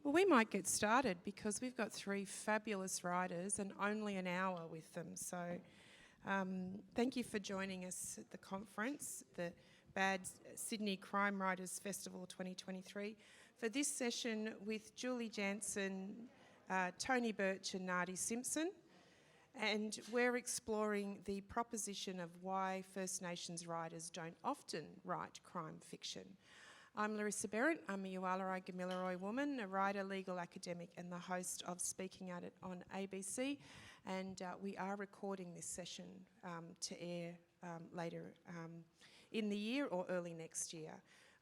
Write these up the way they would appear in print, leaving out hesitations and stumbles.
Well, we might get started because we've got three fabulous writers and only an hour with them. So thank you for joining us at the conference, the Bad Sydney Crime Writers Festival 2023, for this session with Julie Jansen, Tony Birch and Nardi Simpson. And we're exploring the proposition of why First Nations writers don't often write crime fiction. I'm Larissa Behrendt. I'm a Yuwalari Gamilaroi woman, a writer, legal academic, and the host of Speaking at It on ABC. And we are recording this session to air later in the year or early next year.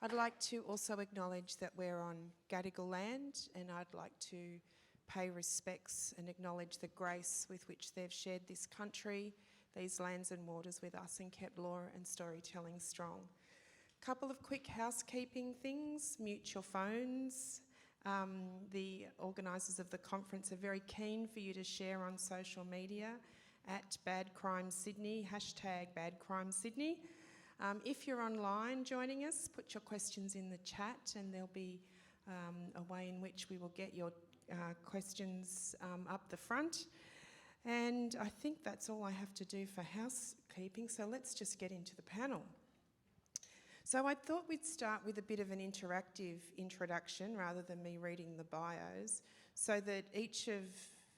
I'd like to also acknowledge that we're on Gadigal land, and I'd like to pay respects and acknowledge the grace with which they've shared this country, these lands and waters with us, and kept law and storytelling strong. Couple of quick housekeeping things. Mute your phones. The organisers of the conference are very keen for you to share on social media at Bad Crime Sydney, #BadCrimeSydney. If you're online joining us, put your questions in the chat and there'll be a way in which we will get your questions up the front. And I think that's all I have to do for housekeeping, so let's just get into the panel. So I thought we'd start with a bit of an interactive introduction rather than me reading the bios, so that each of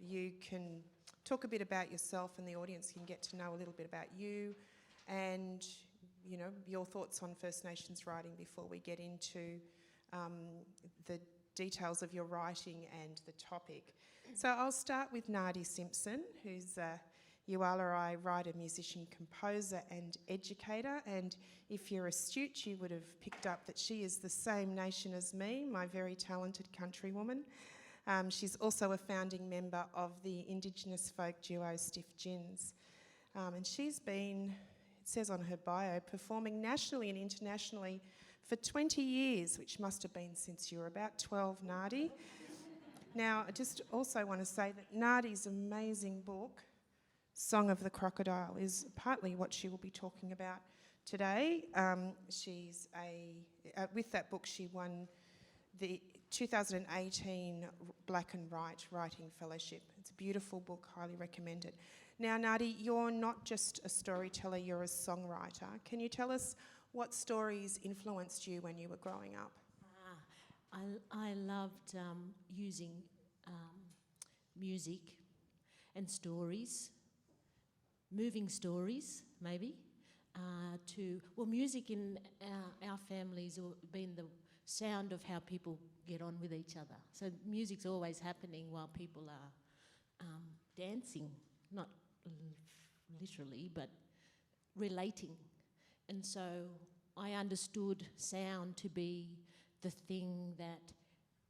you can talk a bit about yourself and the audience can get to know a little bit about you and, you know, your thoughts on First Nations writing before we get into the details of your writing and the topic. So I'll start with Nardi Simpson, who's a Yuwalari writer, musician, composer and educator, and if you're astute you would have picked up that she is the same nation as me, my very talented countrywoman. She's also a founding member of the Indigenous folk duo Stiff Gins, and she's been, it says on her bio, performing nationally and internationally for 20 years, which must have been since you were about 12, Nardi. Now, I just also want to say that Nardi's amazing book, Song of the Crocodile, is partly what she will be talking about today. With that book she won the 2018 Black and White Writing Fellowship. It's a beautiful book, highly recommend it. Now, Nardi, you're not just a storyteller, you're a songwriter. Can you tell us what stories influenced you when you were growing up? I loved using music and stories, moving stories maybe, music in our families has been the sound of how people get on with each other. So music's always happening while people are dancing, not literally, but relating. And so I understood sound to be the thing that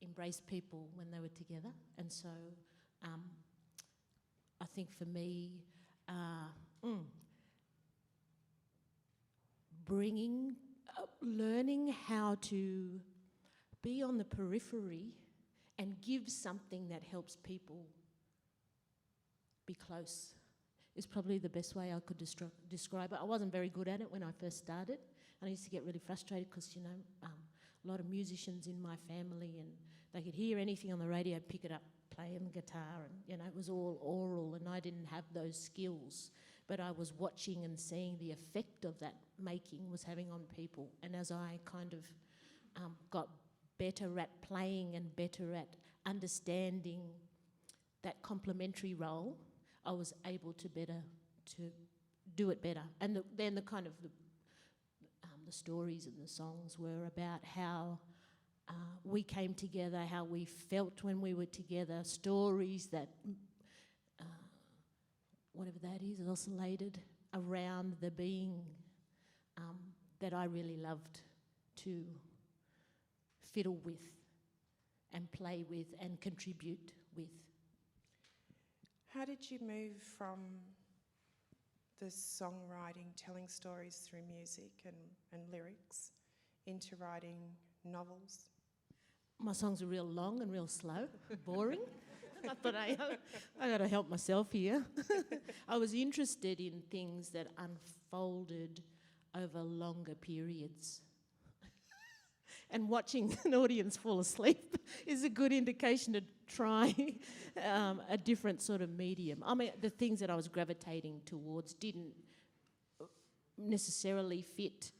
embraced people when they were together. And so I think for me, learning how to be on the periphery and give something that helps people be close is probably the best way I could describe it. I wasn't very good at it when I first started, and I used to get really frustrated because, you know, a lot of musicians in my family, and they could hear anything on the radio, pick it up, play the guitar, and, you know, it was all oral, and I didn't have those skills. But I was watching and seeing the effect of that making was having on people. And as I kind of got better at playing and better at understanding that complementary role, I was able to do it better. And then the stories and the songs were about how we came together, how we felt when we were together, stories that, whatever that is, oscillated around the being that I really loved to fiddle with and play with and contribute with. How did you move from the songwriting, telling stories through music and lyrics, into writing novels? My songs are real long and real slow, boring. I thought I got to help myself here. I was interested in things that unfolded over longer periods. And watching an audience fall asleep is a good indication to try a different sort of medium. I mean, the things that I was gravitating towards didn't necessarily fit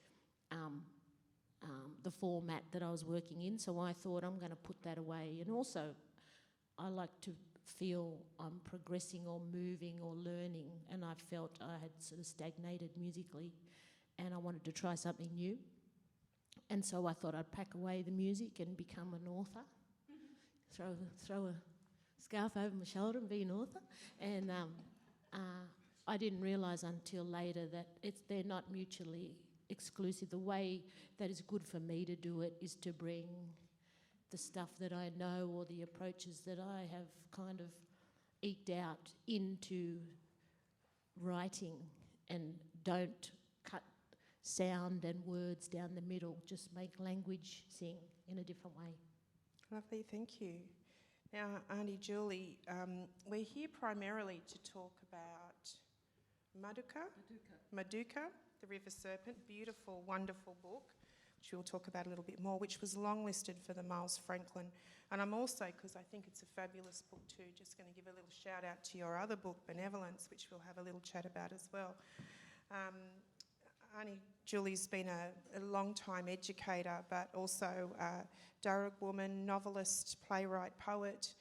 the format that I was working in, so I thought I'm going to put that away. And also, I like to feel I'm progressing or moving or learning, and I felt I had sort of stagnated musically, and I wanted to try something new. And so I thought I'd pack away the music and become an author, throw a scarf over my shoulder and be an author. And I didn't realise until later that they're not mutually exclusive. The way that is good for me to do it is to bring the stuff that I know or the approaches that I have kind of eked out into writing, and don't cut sound and words down the middle, just make language sing in a different way. Lovely, thank you. Now, Auntie Julie, we're here primarily to talk about Maduka, the River Serpent, beautiful, wonderful book, which we'll talk about a little bit more, which was longlisted for the Miles Franklin. And I'm also, because I think it's a fabulous book too, just going to give a little shout out to your other book, Benevolence, which we'll have a little chat about as well. Auntie Julie's been a long-time educator, but also a Darug woman, novelist, playwright, poet.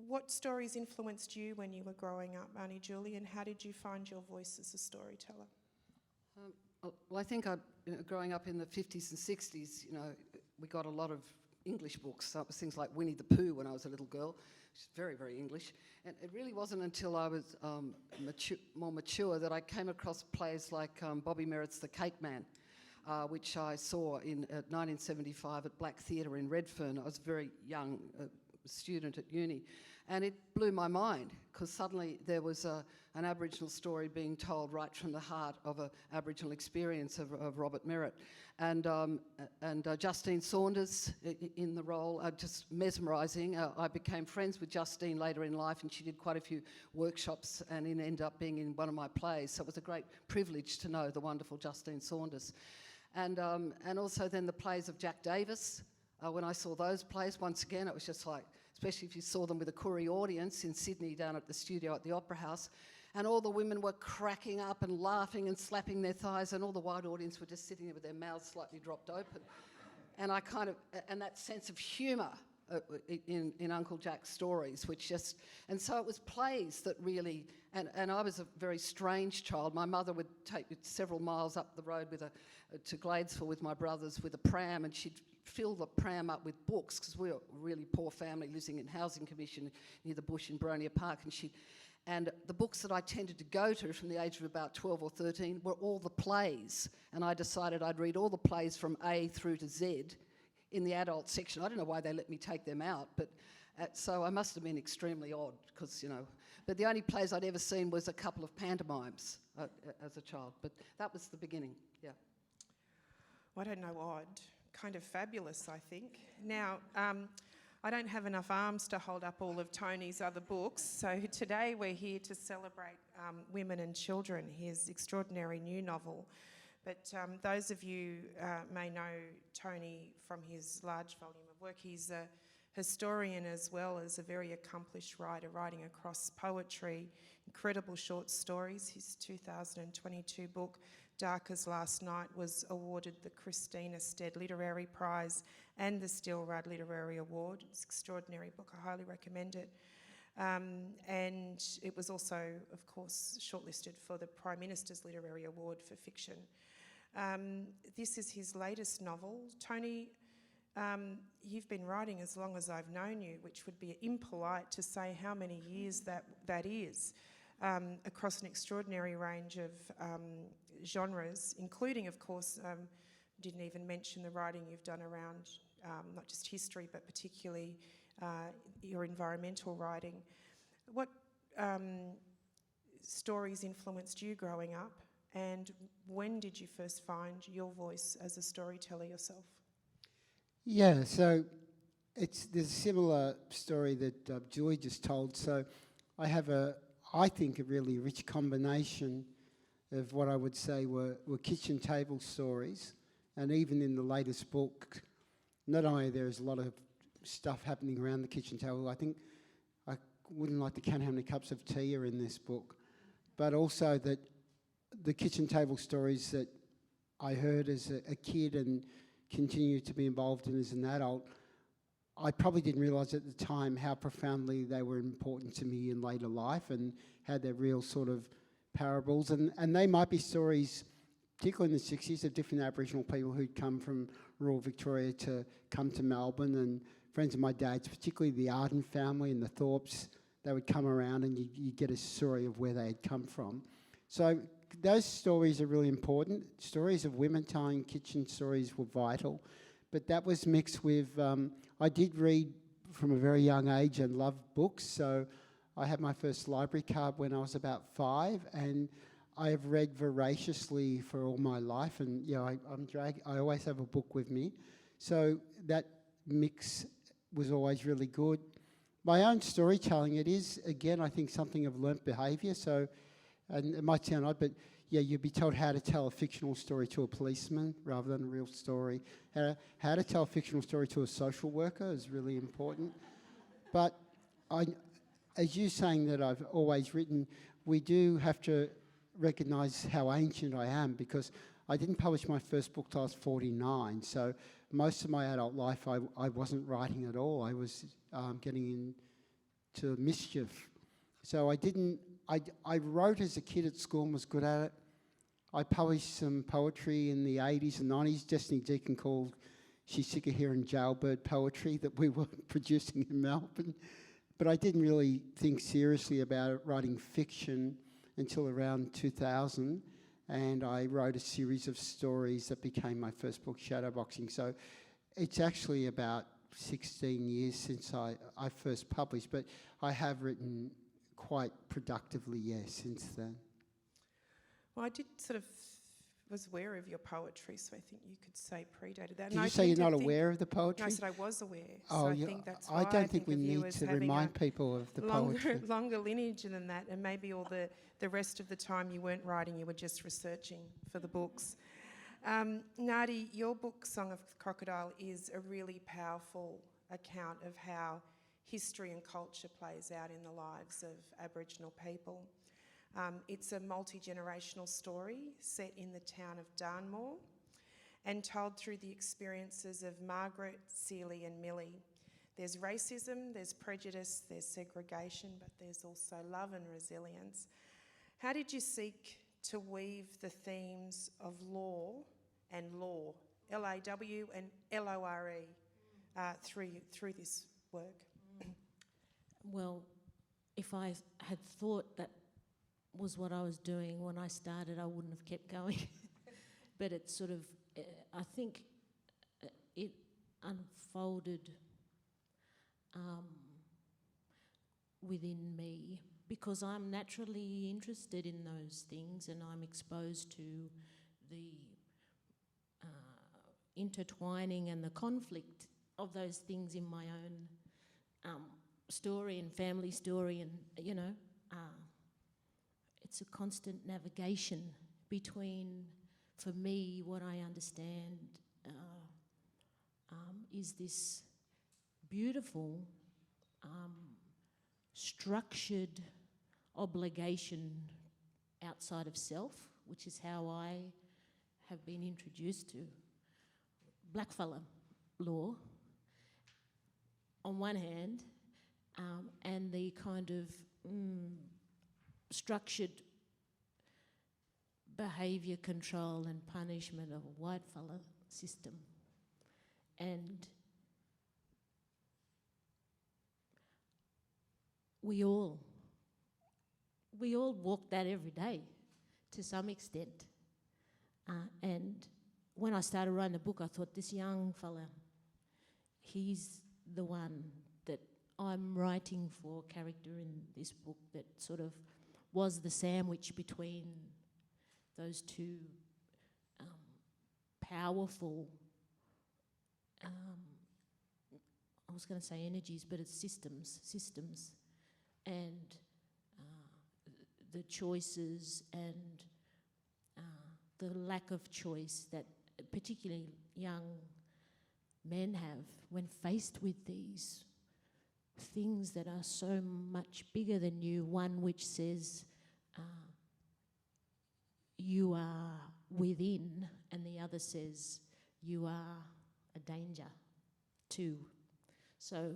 What stories influenced you when you were growing up, Auntie Julie, and how did you find your voice as a storyteller? Well, I think growing up in the 50s and 60s, we got a lot of English books. So it was things like Winnie the Pooh when I was a little girl, which is very, very English. And it really wasn't until I was more mature that I came across plays like Bobby Merritt's The Cake Man, which I saw in 1975 at Black Theatre in Redfern. I was very young, student at uni, and it blew my mind because suddenly there was an Aboriginal story being told right from the heart of an Aboriginal experience of Robert Merritt, and Justine Saunders in the role, just mesmerising. I became friends with Justine later in life, and she did quite a few workshops and ended up being in one of my plays, so it was a great privilege to know the wonderful Justine Saunders. And also then the plays of Jack Davis. When I saw those plays, once again, it was just like, especially if you saw them with a Koori audience in Sydney down at the studio at the Opera House, and all the women were cracking up and laughing and slapping their thighs, and all the white audience were just sitting there with their mouths slightly dropped open. And and that sense of humour in Uncle Jack's stories, and so it was plays that really, and I was a very strange child. My mother would take me several miles up the road to Gladesville with my brothers with a pram, and she'd fill the pram up with books because we were a really poor family living in Housing Commission near the bush in Boronia Park, and the books that I tended to go to from the age of about 12 or 13 were all the plays, and I decided I'd read all the plays from A through to Z in the adult section. I don't know why they let me take them out, but so I must have been extremely odd because, but the only plays I'd ever seen was a couple of pantomimes as a child, but that was the beginning, yeah. I don't know, odd. Kind of fabulous, I think. Now, I don't have enough arms to hold up all of Tony's other books, so today we're here to celebrate Women and Children, his extraordinary new novel. But those of you may know Tony from his large volume of work. He's a historian as well as a very accomplished writer, writing across poetry, incredible short stories. His 2022 book, Dark as Last Night, was awarded the Christina Stead Literary Prize and the Steele Rudd Literary Award. It's an extraordinary book. I highly recommend it. And it was also, of course, shortlisted for the Prime Minister's Literary Award for fiction. This is his latest novel. Tony, you've been writing as long as I've known you, which would be impolite to say how many years that is, across an extraordinary range of genres, including, of course, didn't even mention the writing you've done around not just history, but particularly your environmental writing. What stories influenced you growing up, and when did you first find your voice as a storyteller yourself? Yeah, so there's a similar story that Joy just told. So I have I think a really rich combination of what I would say were kitchen table stories And even in the latest book, not only there's a lot of stuff happening around the kitchen table, I think I wouldn't like to count how many cups of tea are in this book, but also that the kitchen table stories that I heard as a kid and continue to be involved in as an adult, I probably didn't realise at the time how profoundly they were important to me in later life and had their real sort of parables. And they might be stories, particularly in the 60s, of different Aboriginal people who'd come from rural Victoria to come to Melbourne, and friends of my dad's, particularly the Arden family and the Thorpes, they would come around and you get a story of where they had come from. So those stories are really important. Stories of women telling kitchen stories were vital, but that was mixed with, I did read from a very young age and loved books, so I had my first library card when I was about 5, and I have read voraciously for all my life, and I always have a book with me. So that mix was always really good. My own storytelling, it is, again, I think something of learnt behaviour. So, and it might sound odd, but yeah, you'd be told how to tell a fictional story to a policeman rather than a real story. How to tell a fictional story to a social worker is really important. But as you saying that I've always written, we do have to recognise how ancient I am, because I didn't publish my first book till I was 49. So most of my adult life I wasn't writing at all. I was getting into mischief. So I wrote as a kid at school and was good at it. I published some poetry in the 80s and 90s. Destiny Deacon called She's Sick of Hearing Jailbird poetry that we were producing in Melbourne. But I didn't really think seriously about writing fiction until around 2000. And I wrote a series of stories that became my first book, Shadowboxing. So it's actually about 16 years since I first published, but I have written quite productively, yes, since then. Well, I did was aware of your poetry, so I think you could say predated that. Did you say you're not aware of the poetry? No, I said I was aware. Oh, so I think that's why I don't think we of you need as to having remind a people of the poetry. longer lineage than that, and maybe all the rest of the time you weren't writing, you were just researching for the books. Nardi, your book, Song of the Crocodile, is a really powerful account of how history and culture plays out in the lives of Aboriginal people. It's a multi-generational story set in the town of Darnmore and told through the experiences of Margaret, Celie and Millie. There's racism, there's prejudice, there's segregation, but there's also love and resilience. How did you seek to weave the themes of law and law, L-A-W and L-O-R-E, through this work? Well, if I had thought that was what I was doing when I started, I wouldn't have kept going. But it's sort of, I think it unfolded within me because I'm naturally interested in those things, and I'm exposed to the intertwining and the conflict of those things in my own story and family story, and it's a constant navigation between, for me, what I understand is this beautiful structured obligation outside of self, which is how I have been introduced to blackfella law on one hand, and the kind of structured behaviour control and punishment of a whitefella system. And we all walk that every day to some extent. And when I started writing the book, I thought, this young fella, he's the one that I'm writing for, character in this book that sort of was the sandwich between those two powerful, I was going to say energies, but it's systems, and the choices and the lack of choice that that particularly young men have when faced with these things that are so much bigger than you. One which says you are within, and the other says you are a danger too. So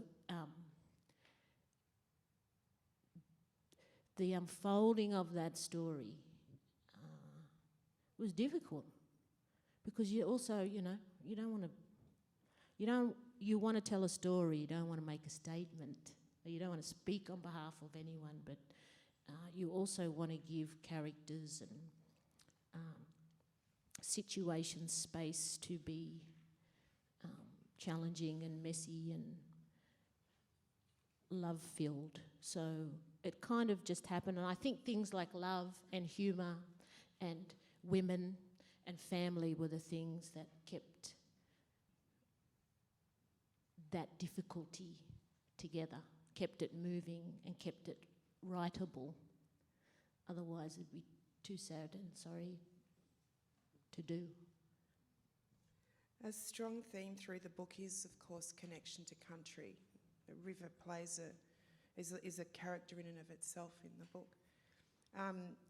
the unfolding of that story was difficult, because you also, you know, you want to tell a story, you don't want to make a statement, or you don't want to speak on behalf of anyone, but you also want to give characters and situations space to be challenging and messy and love-filled. So it kind of just happened, and I think things like love and humour and women and family were the things that kept that difficulty together, kept it moving and kept it writable. Otherwise it'd be too sad and sorry to do. A strong theme through the book is, of course, connection to country. The river is a character in and of itself in the book.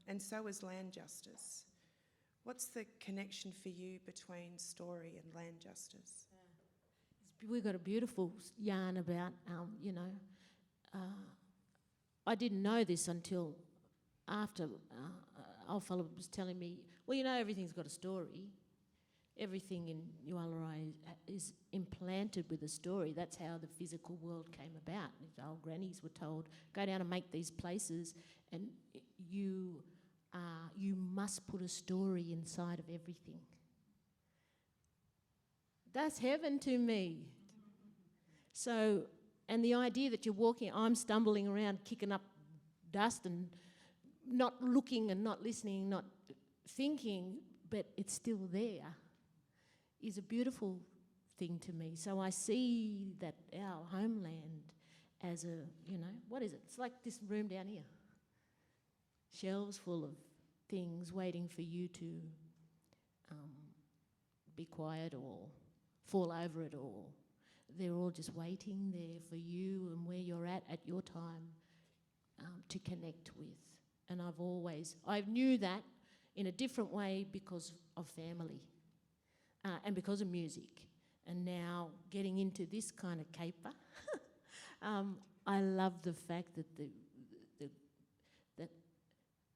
And so is land justice. What's the connection for you between story and land justice? We've got a beautiful yarn about, I didn't know this until after old fellow was telling me, well, you know, everything's got a story. Everything in Ualarai is implanted with a story. That's how the physical world came about. The old grannies were told, go down and make these places, and you must put a story inside of everything. That's heaven to me. So, and the idea that you're walking, I'm stumbling around, kicking up dust and not looking and not listening, not thinking, but it's still there, is a beautiful thing to me. So I see that our homeland as a, what is it? It's like this room down here. Shelves full of things waiting for you to be quiet or fall over it, or they're all just waiting there for you and where you're at your time to connect with. And I knew that in a different way because of family and because of music. And now getting into this kind of caper, I love the fact that that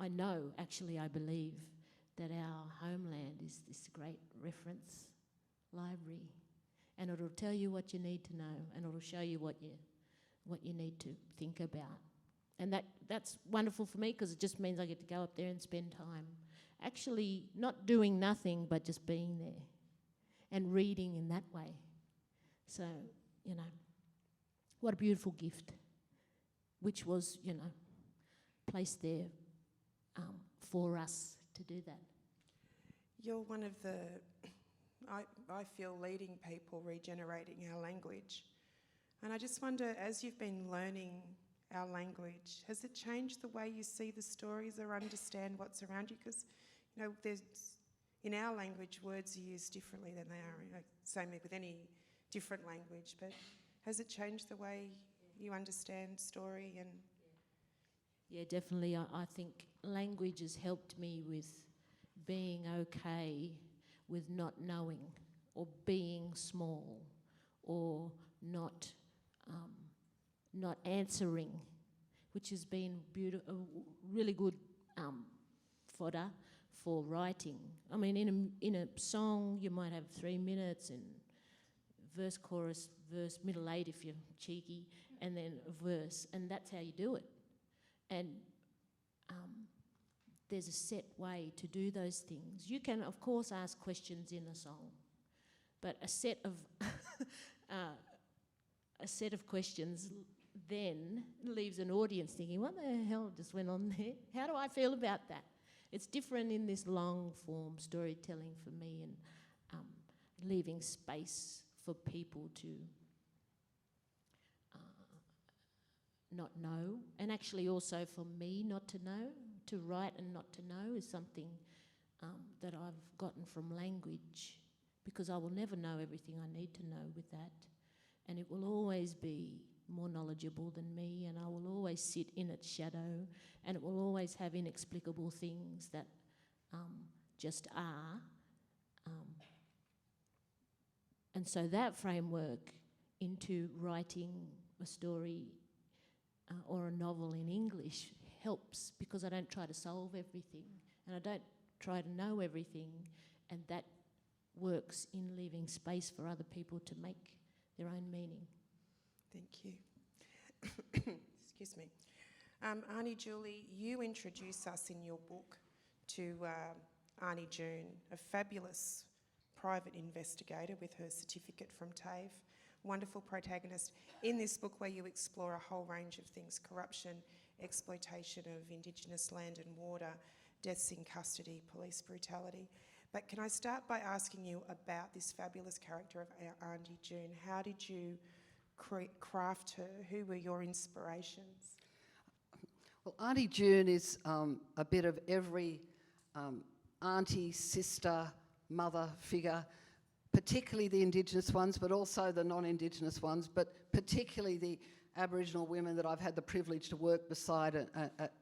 I know, actually I believe, that our homeland is this great reference library, and it'll tell you what you need to know, and it'll show you what you need to think about. And that's wonderful for me, because it just means I get to go up there and spend time actually not doing nothing but just being there and reading in that way. So, what a beautiful gift, which was, placed there for us to do that. You're one of the, I feel, leading people regenerating our language. And I just wonder, as you've been learning our language, has it changed the way you see the stories or understand what's around you? Because, there's, in our language, words are used differently than they are, same with any different language, but has it changed the way you understand story? And Yeah, definitely. I think language has helped me with being okay with not knowing, or being small, or not answering, which has been really good fodder for writing. I mean, in a song you might have 3 minutes, and verse, chorus, verse, middle 8 if you're cheeky, and then a verse, and that's how you do it. And there's a set way to do those things. You can, of course, ask questions in a song, but a set of questions then leaves an audience thinking, what the hell just went on there? How do I feel about that? It's different in this long-form storytelling for me, and leaving space for people to not know, and actually also for me not to know. To write and not to know is something that I've gotten from language because I will never know everything I need to know with that, and it will always be more knowledgeable than me, and I will always sit in its shadow, and it will always have inexplicable things that just are. And so that framework into writing a story or a novel in English helps, because I don't try to solve everything and I don't try to know everything, and that works in leaving space for other people to make their own meaning. Thank you. Excuse me. Auntie Julie, you introduce us in your book to Auntie June, a fabulous private investigator with her certificate from TAFE, wonderful protagonist in this book where you explore a whole range of things: corruption, exploitation of Indigenous land and water, deaths in custody, police brutality. But can I start by asking you about this fabulous character of Auntie June? How did you craft her? Who were your inspirations? Well, Auntie June is a bit of every auntie, sister, mother figure, particularly the Indigenous ones, but also the non-Indigenous ones, but particularly the Aboriginal women that I've had the privilege to work beside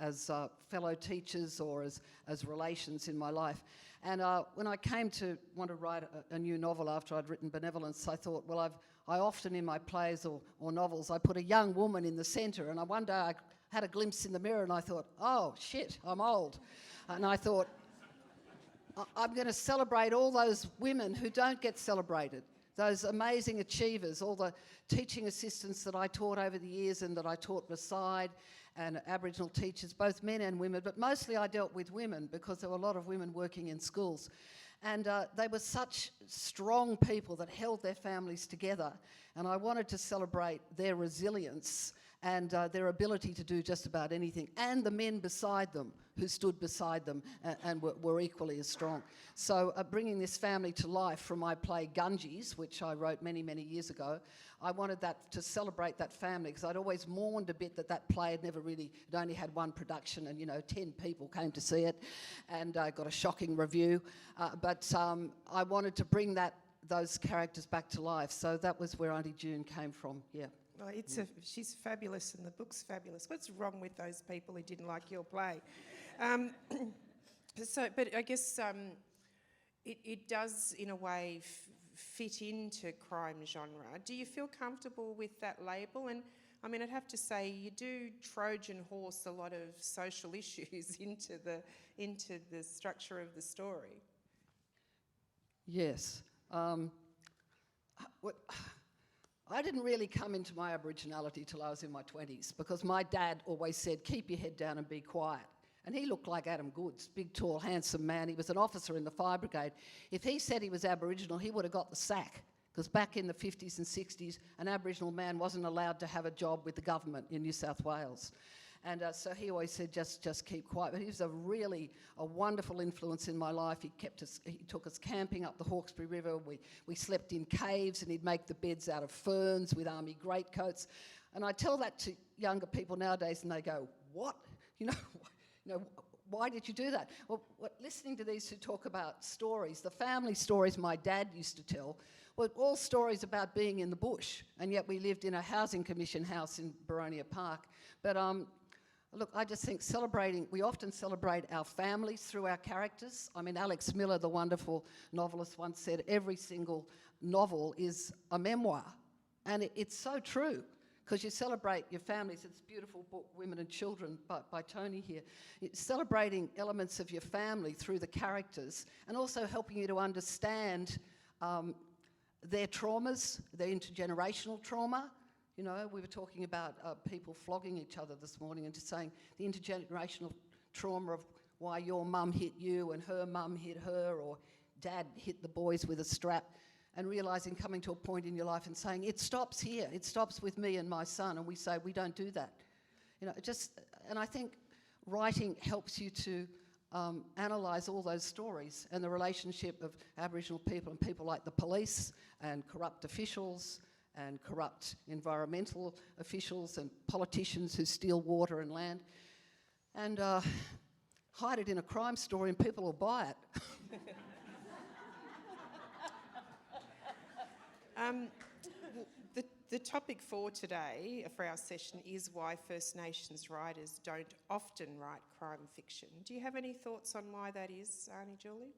as fellow teachers or as relations in my life. And when I came to want to write a new novel after I'd written Benevolence, I thought, well, I often in my plays or novels, I put a young woman in the centre, and one day I had a glimpse in the mirror and I thought, oh shit, I'm old. And I thought, I'm going to celebrate all those women who don't get celebrated, those amazing achievers, all the teaching assistants that I taught over the years and that I taught beside, and Aboriginal teachers, both men and women, but mostly I dealt with women because there were a lot of women working in schools. And they were such strong people that held their families together, and I wanted to celebrate their resilience and their ability to do just about anything, and the men beside them who stood beside them and were equally as strong. So bringing this family to life from my play Gungies, which I wrote many, many years ago, I wanted that to celebrate that family, because I'd always mourned a bit that play had never really, it only had one production, and 10 people came to see it and got a shocking review. But I wanted to bring those characters back to life. So that was where Auntie June came from, yeah. Well, she's fabulous and the book's fabulous. What's wrong with those people who didn't like your play? But I guess it does, in a way, fit into crime genre. Do you feel comfortable with that label? And I mean, I'd have to say you do Trojan horse a lot of social issues into the structure of the story. Yes. I didn't really come into my Aboriginality till I was in my 20s, because my dad always said, keep your head down and be quiet. And he looked like Adam Goodes, big, tall, handsome man. He was an officer in the fire brigade. If he said he was Aboriginal, he would have got the sack, because back in the 50s and 60s, an Aboriginal man wasn't allowed to have a job with the government in New South Wales. And so he always said, just keep quiet. But he was a wonderful influence in my life. He took us camping up the Hawkesbury River. We slept in caves, and he'd make the beds out of ferns with army greatcoats. And I tell that to younger people nowadays, and they go, what? Why did you do that? Well, listening to these who talk about stories, the family stories my dad used to tell, were all stories about being in the bush, and yet we lived in a housing commission house in Boronia Park. But look, I just think we often celebrate our families through our characters. I mean, Alex Miller, the wonderful novelist, once said every single novel is a memoir. And it's so true, because you celebrate your families. It's a beautiful book, Women and Children, by Tony here. It's celebrating elements of your family through the characters, and also helping you to understand their traumas, their intergenerational trauma. We were talking about people flogging each other this morning, and just saying the intergenerational trauma of why your mum hit you and her mum hit her, or dad hit the boys with a strap, and realising, coming to a point in your life and saying, it stops here, it stops with me and my son, and we say, we don't do that. And I think writing helps you to analyse all those stories and the relationship of Aboriginal people and people like the police and corrupt officials and corrupt environmental officials and politicians who steal water and land, and hide it in a crime story and people will buy it. The topic for today, for our session, is why First Nations writers don't often write crime fiction. Do you have any thoughts on why that is, Auntie Julie?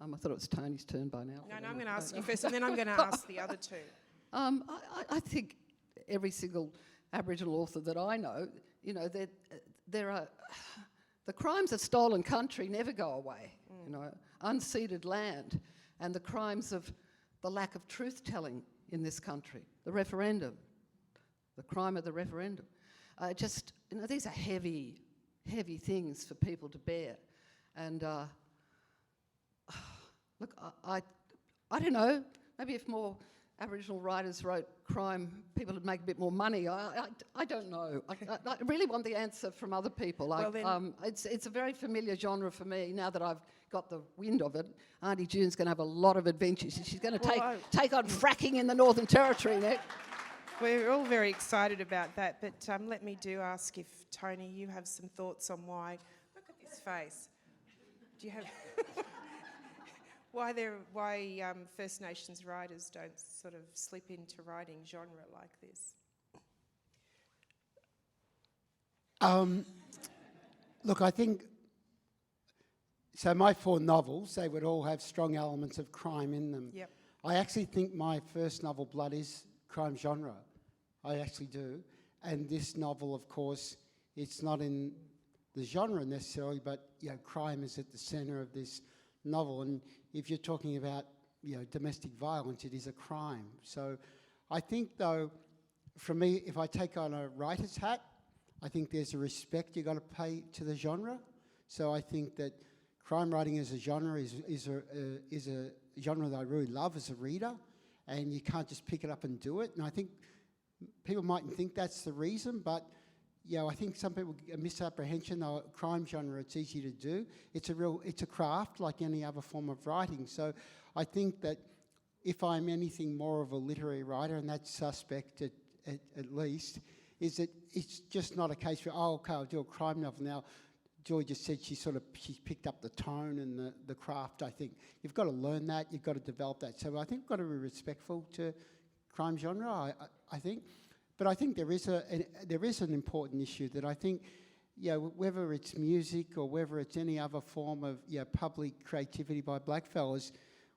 I thought it was Tony's turn by now. No, I'm going to ask you first, and then I'm going to ask the other two. I think every single Aboriginal author that I know, you know, there are the crimes of stolen country never go away. You know, unceded land, and the crimes of the lack of truth telling in this country, the referendum, the crime of the referendum. Just, you know, these are heavy, heavy things for people to bear, and look, I don't know. Maybe if more Aboriginal writers wrote crime, people would make a bit more money. I don't know. I really want the answer from other people. Well then, it's a very familiar genre for me now that I've got the wind of it. Auntie June's going to have a lot of adventures. She's going to take on fracking in the Northern Territory next. We're all very excited about that, but let me ask if, Tony, you have some thoughts on why... Look at this face. Do you have... why First Nations writers don't sort of slip into writing genre like this? Look, I think... So my 4 novels, they would all have strong elements of crime in them. Yep. I actually think my first novel, Blood, is crime genre. I actually do. And this novel, of course, it's not in the genre necessarily, but, you know, crime is at the centre of this novel. And if you're talking about, you know, domestic violence, it is a crime. So I think, though, for me, if I take on a writer's hat, I think there's a respect you've got to pay to the genre. So I think that crime writing as a genre is a genre that I really love as a reader, and you can't just pick it up and do it. And I think people mightn't think that's the reason, but you know, I think some people get a misapprehension. Crime genre, it's easy to do. It's a craft like any other form of writing. So I think that if I'm anything more of a literary writer, and that's suspect at least, is that it's just not a case for, oh, okay, I'll do a crime novel now. Joy just said she's picked up the tone and the craft, I think. You've got to learn that, you've got to develop that. So I think we've got to be respectful to crime genre, I think. But I think there is an important issue that I think, you know, whether it's music or whether it's any other form of, you know, public creativity by blackfellas,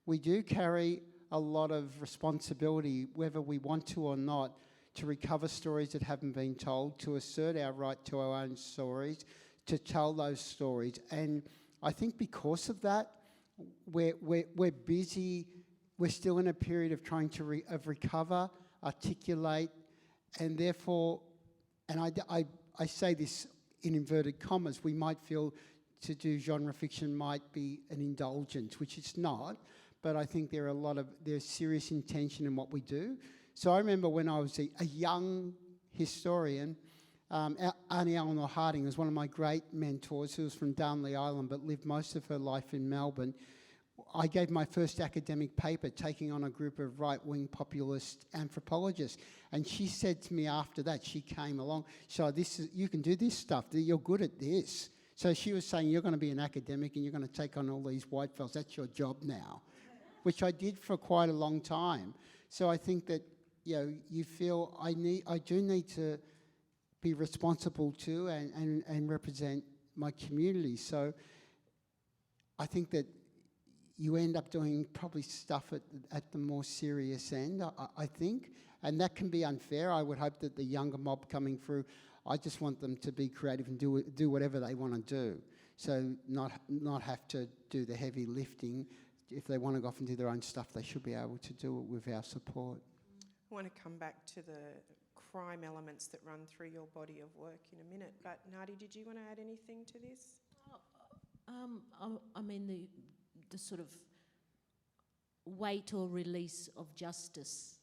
we do carry a lot of responsibility, whether we want to or not, to recover stories that haven't been told, to assert our right to our own stories, to tell those stories. And I think because of that, we're busy. We're still in a period of trying to recover, articulate, and therefore, and I say this in inverted commas, we might feel to do genre fiction might be an indulgence, which it's not. But I think there's serious intention in what we do. So I remember when I was a young historian, Auntie Eleanor Harding was one of my great mentors, who was from Darnley Island but lived most of her life in Melbourne. I gave my first academic paper taking on a group of right-wing populist anthropologists, and she said to me after that, she came along, so you can do this stuff, you're good at this. So she was saying, you're going to be an academic and you're going to take on all these white fellas, that's your job now, which I did for quite a long time. So I think that, you know, you feel I do need to be responsible to and represent my community. So I think that you end up doing probably stuff at the more serious end, I think, and that can be unfair. I would hope that the younger mob coming through, I just want them to be creative and do whatever they want to do. So not have to do the heavy lifting. If they want to go off and do their own stuff, they should be able to do it with our support. I want to come back to the crime elements that run through your body of work in a minute, but Nardi, did you want to add anything to this? I mean, the sort of weight or release of justice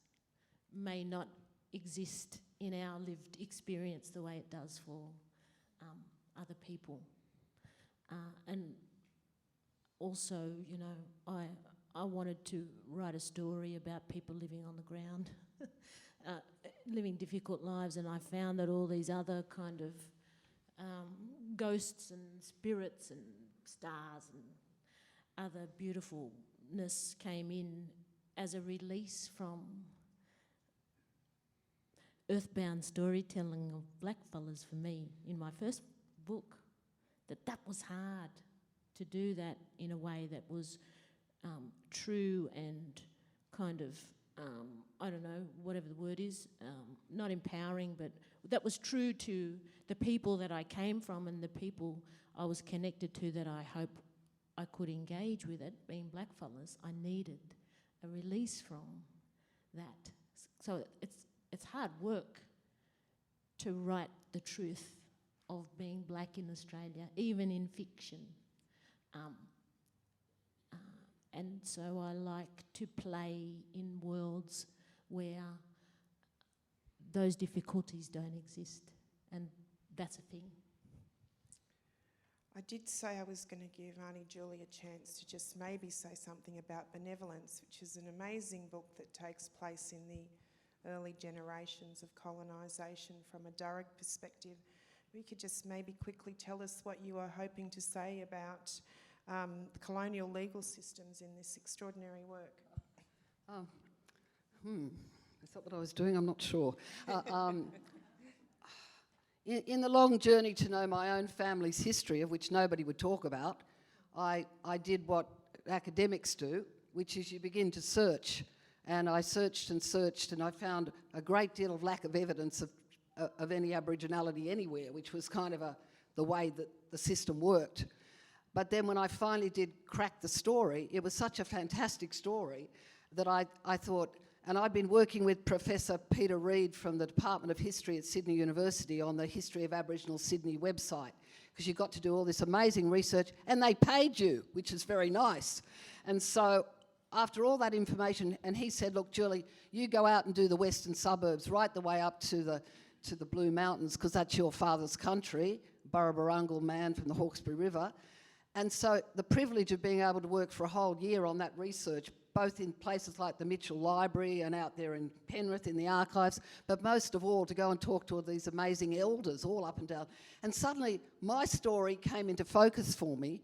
may not exist in our lived experience the way it does for other people. And also, you know, I wanted to write a story about people living on the ground, living difficult lives, and I found that all these other kind of ghosts and spirits and stars and other beautifulness came in as a release from earthbound storytelling of blackfellas for me in my first book, that was hard to do that in a way that was true and kind of, I don't know, whatever the word is, not empowering, but that was true to the people that I came from and the people I was connected to that I hope I could engage with it, being blackfellas. I needed a release from that. So it's hard work to write the truth of being black in Australia, even in fiction. And so I like to play in worlds where those difficulties don't exist, and that's a thing. I did say I was going to give Auntie Julie a chance to just maybe say something about Benevolence, which is an amazing book that takes place in the early generations of colonisation from a direct perspective. You could just maybe quickly tell us what you are hoping to say about the colonial legal systems in this extraordinary work. Is that what I was doing? I'm not sure. In the long journey to know my own family's history, of which nobody would talk about, I did what academics do, which is you begin to search. And I searched and searched, and I found a great deal of lack of evidence of any Aboriginality anywhere, which was kind of the way that the system worked. But then when I finally did crack the story, it was such a fantastic story that I thought, and I'd been working with Professor Peter Reid from the Department of History at Sydney University on the History of Aboriginal Sydney website, because you got to do all this amazing research, and they paid you, which is very nice. And so after all that information, and he said, look, Julie, you go out and do the western suburbs right the way up to the Blue Mountains, because that's your father's country, Burrabarungal man from the Hawkesbury River. And so the privilege of being able to work for a whole year on that research, both in places like the Mitchell Library and out there in Penrith in the archives, but most of all to go and talk to all these amazing elders all up and down. And suddenly my story came into focus for me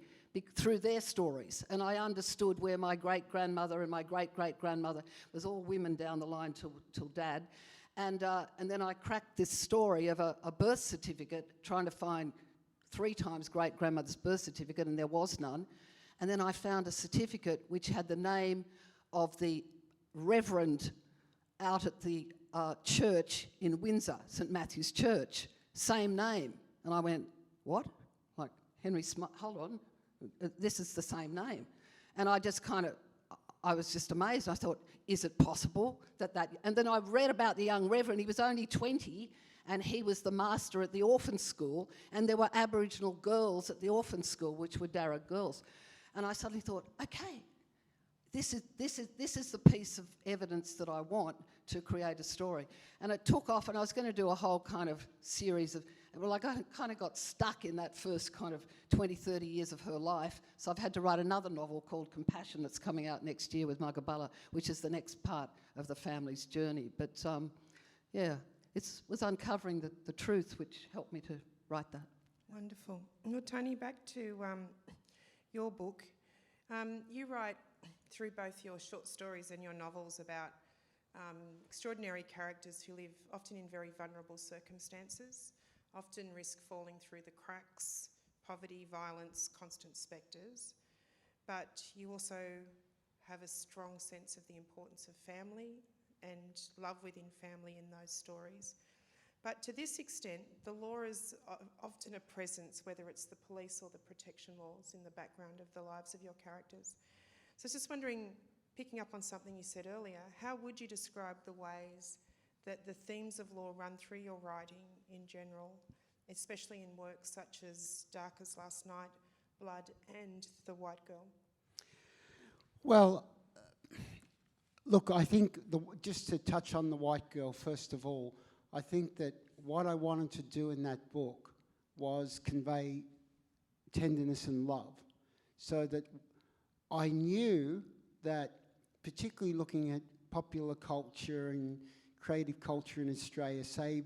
through their stories, and I understood where my great-grandmother and my great-great-grandmother was all women down the line till Dad. And then I cracked this story of a birth certificate, trying to find 3 times great-grandmother's birth certificate, and there was none. And then I found a certificate which had the name of the Reverend out at the church in Windsor, St Matthew's Church, same name. And I went, what? Like, Henry Smart, hold on, this is the same name. And I just I was just amazed. I thought, is it possible that... And then I read about the young Reverend. He was only 20, and he was the master at the orphan school, and there were Aboriginal girls at the orphan school, which were Darug girls. And I suddenly thought, okay, this is the piece of evidence that I want to create a story. And it took off, and I was going to do a whole kind of series of... Well, I kind of got stuck in that first kind of 20, 30 years of her life, so I've had to write another novel called Compassion that's coming out next year with Magabala, which is the next part of the family's journey. But, yeah, it was uncovering the truth which helped me to write that. Wonderful. Well, Tony, back to your book. You write through both your short stories and your novels about extraordinary characters who live often in very vulnerable circumstances, often risk falling through the cracks, poverty, violence, constant spectres. But you also have a strong sense of the importance of family and love within family in those stories. But to this extent, the law is often a presence, whether it's the police or the protection laws in the background of the lives of your characters. So I was just wondering, picking up on something you said earlier, how would you describe the ways that the themes of law run through your writing in general, especially in works such as Dark as Last Night, Blood and The White Girl? Well, look, I think, just to touch on The White Girl, first of all, I think that what I wanted to do in that book was convey tenderness and love, so that I knew that, particularly looking at popular culture and creative culture in Australia, say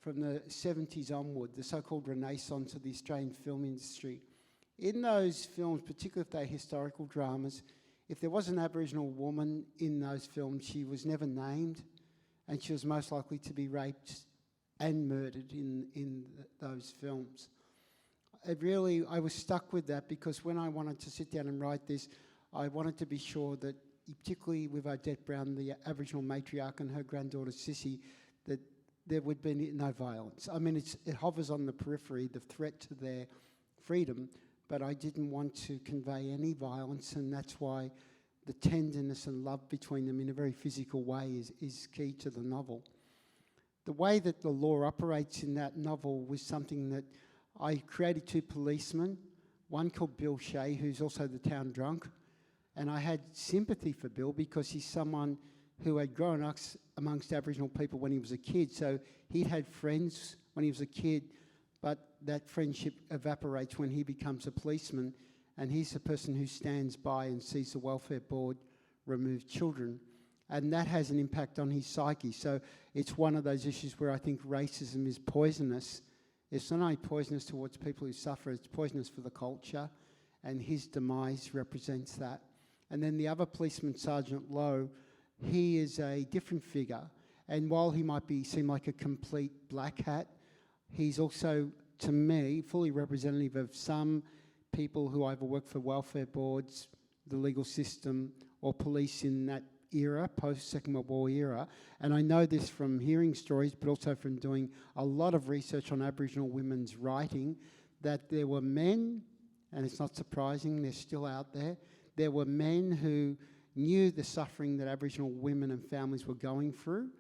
from the 70s onward, the so-called renaissance of the Australian film industry, in those films, particularly if they're historical dramas, if there was an Aboriginal woman in those films, she was never named, and she was most likely to be raped and murdered in those films. I was stuck with that because when I wanted to sit down and write this, I wanted to be sure that, particularly with Odette Brown, the Aboriginal matriarch, and her granddaughter Sissy, that there would be no violence. I mean, it hovers on the periphery, the threat to their freedom, but I didn't want to convey any violence, and that's why the tenderness and love between them in a very physical way is key to the novel. The way that the law operates in that novel was something that I created 2 policemen, one called Bill Shea, who's also the town drunk, and I had sympathy for Bill because he's someone who had grown up amongst Aboriginal people when he was a kid, so he'd had friends when he was a kid, but that friendship evaporates when he becomes a policeman, and he's the person who stands by and sees the welfare board remove children, and that has an impact on his psyche. So it's one of those issues where I think racism is poisonous. It's not only poisonous towards people who suffer, it's poisonous for the culture, and his demise represents that. And then the other policeman, Sergeant Lowe, he is a different figure, and while he might seem like a complete black hat, he's also, to me, fully representative of some people who either work for welfare boards, the legal system, or police in that era, post-Second World War era. And I know this from hearing stories, but also from doing a lot of research on Aboriginal women's writing, that there were men, and it's not surprising, they're still out there were men who knew the suffering that Aboriginal women and families were going through.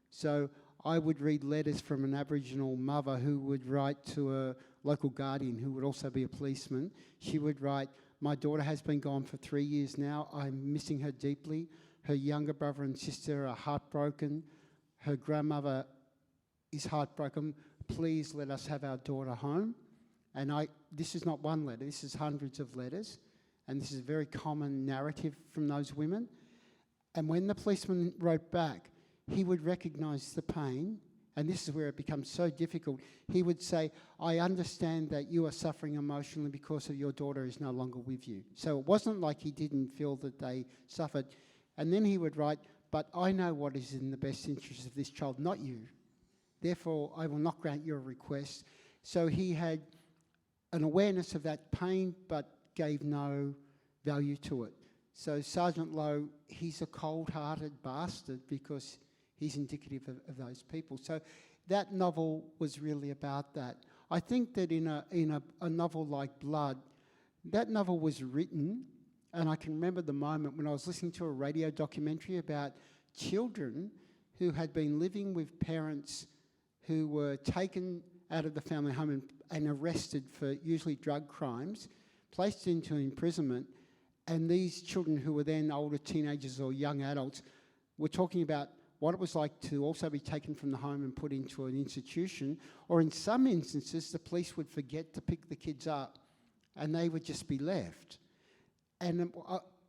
So I would read letters from an Aboriginal mother who would write to a local guardian who would also be a policeman. She would write, "My daughter has been gone for 3 years now. I'm missing her deeply. Her younger brother and sister are heartbroken. Her grandmother is heartbroken. Please let us have our daughter home." And this is not one letter, this is hundreds of letters. And this is a very common narrative from those women. And when the policeman wrote back, he would recognise the pain, and this is where it becomes so difficult. He would say, "I understand that you are suffering emotionally because of your daughter is no longer with you." So it wasn't like he didn't feel that they suffered. And then he would write, "But I know what is in the best interest of this child, not you. Therefore, I will not grant your request." So he had an awareness of that pain, but gave no value to it. So Sergeant Lowe, he's a cold-hearted bastard because he's indicative of those people. So that novel was really about that. I think that in a novel like Blood, that novel was written, and I can remember the moment when I was listening to a radio documentary about children who had been living with parents who were taken out of the family home and arrested for usually drug crimes, placed into imprisonment, and these children who were then older teenagers or young adults were talking about what it was like to also be taken from the home and put into an institution, or in some instances the police would forget to pick the kids up and they would just be left. And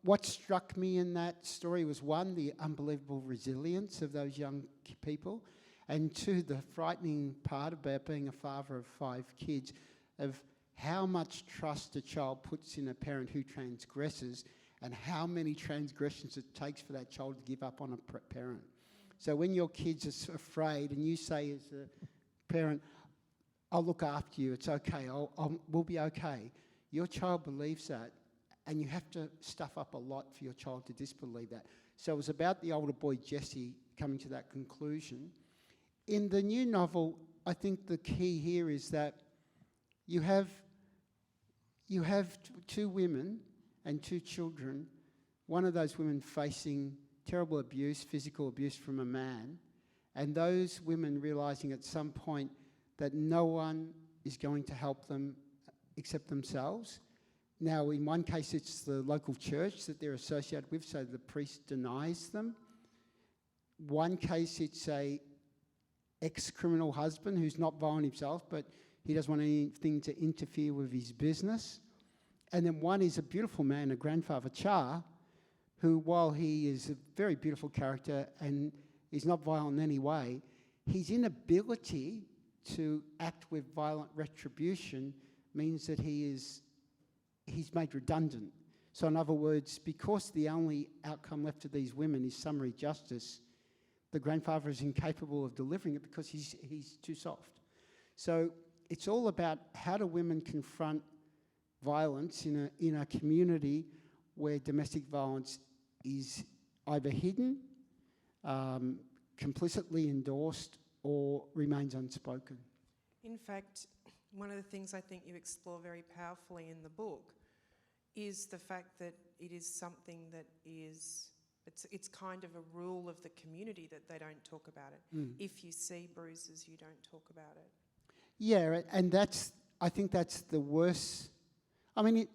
what struck me in that story was, one, the unbelievable resilience of those young people, and two, the frightening part about being a father of 5 kids, of how much trust a child puts in a parent who transgresses, and how many transgressions it takes for that child to give up on a parent. So when your kid's afraid and you say as a parent, "I'll look after you, it's okay, we'll be okay," your child believes that, and you have to stuff up a lot for your child to disbelieve that. So it was about the older boy Jesse coming to that conclusion. In the new novel, I think the key here is that you have 2 women and 2 children, one of those women facing terrible abuse, physical abuse from a man, and those women realising at some point that no one is going to help them except themselves. Now, in one case, it's the local church that they're associated with, so the priest denies them. One case, it's a ex-criminal husband who's not violent himself, but he doesn't want anything to interfere with his business. And then one is a beautiful man, a grandfather, Char, who, while he is a very beautiful character and is not violent in any way, his inability to act with violent retribution means that he's made redundant. So in other words, because the only outcome left to these women is summary justice, the grandfather is incapable of delivering it because he's too soft. So it's all about how do women confront violence in a community where domestic violence is either hidden, complicitly endorsed, or remains unspoken. In fact, one of the things I think you explore very powerfully in the book is the fact that it is something that is, it's kind of a rule of the community that they don't talk about it. If you see bruises, you don't talk about it. Yeah, and I think that's the worst. I mean,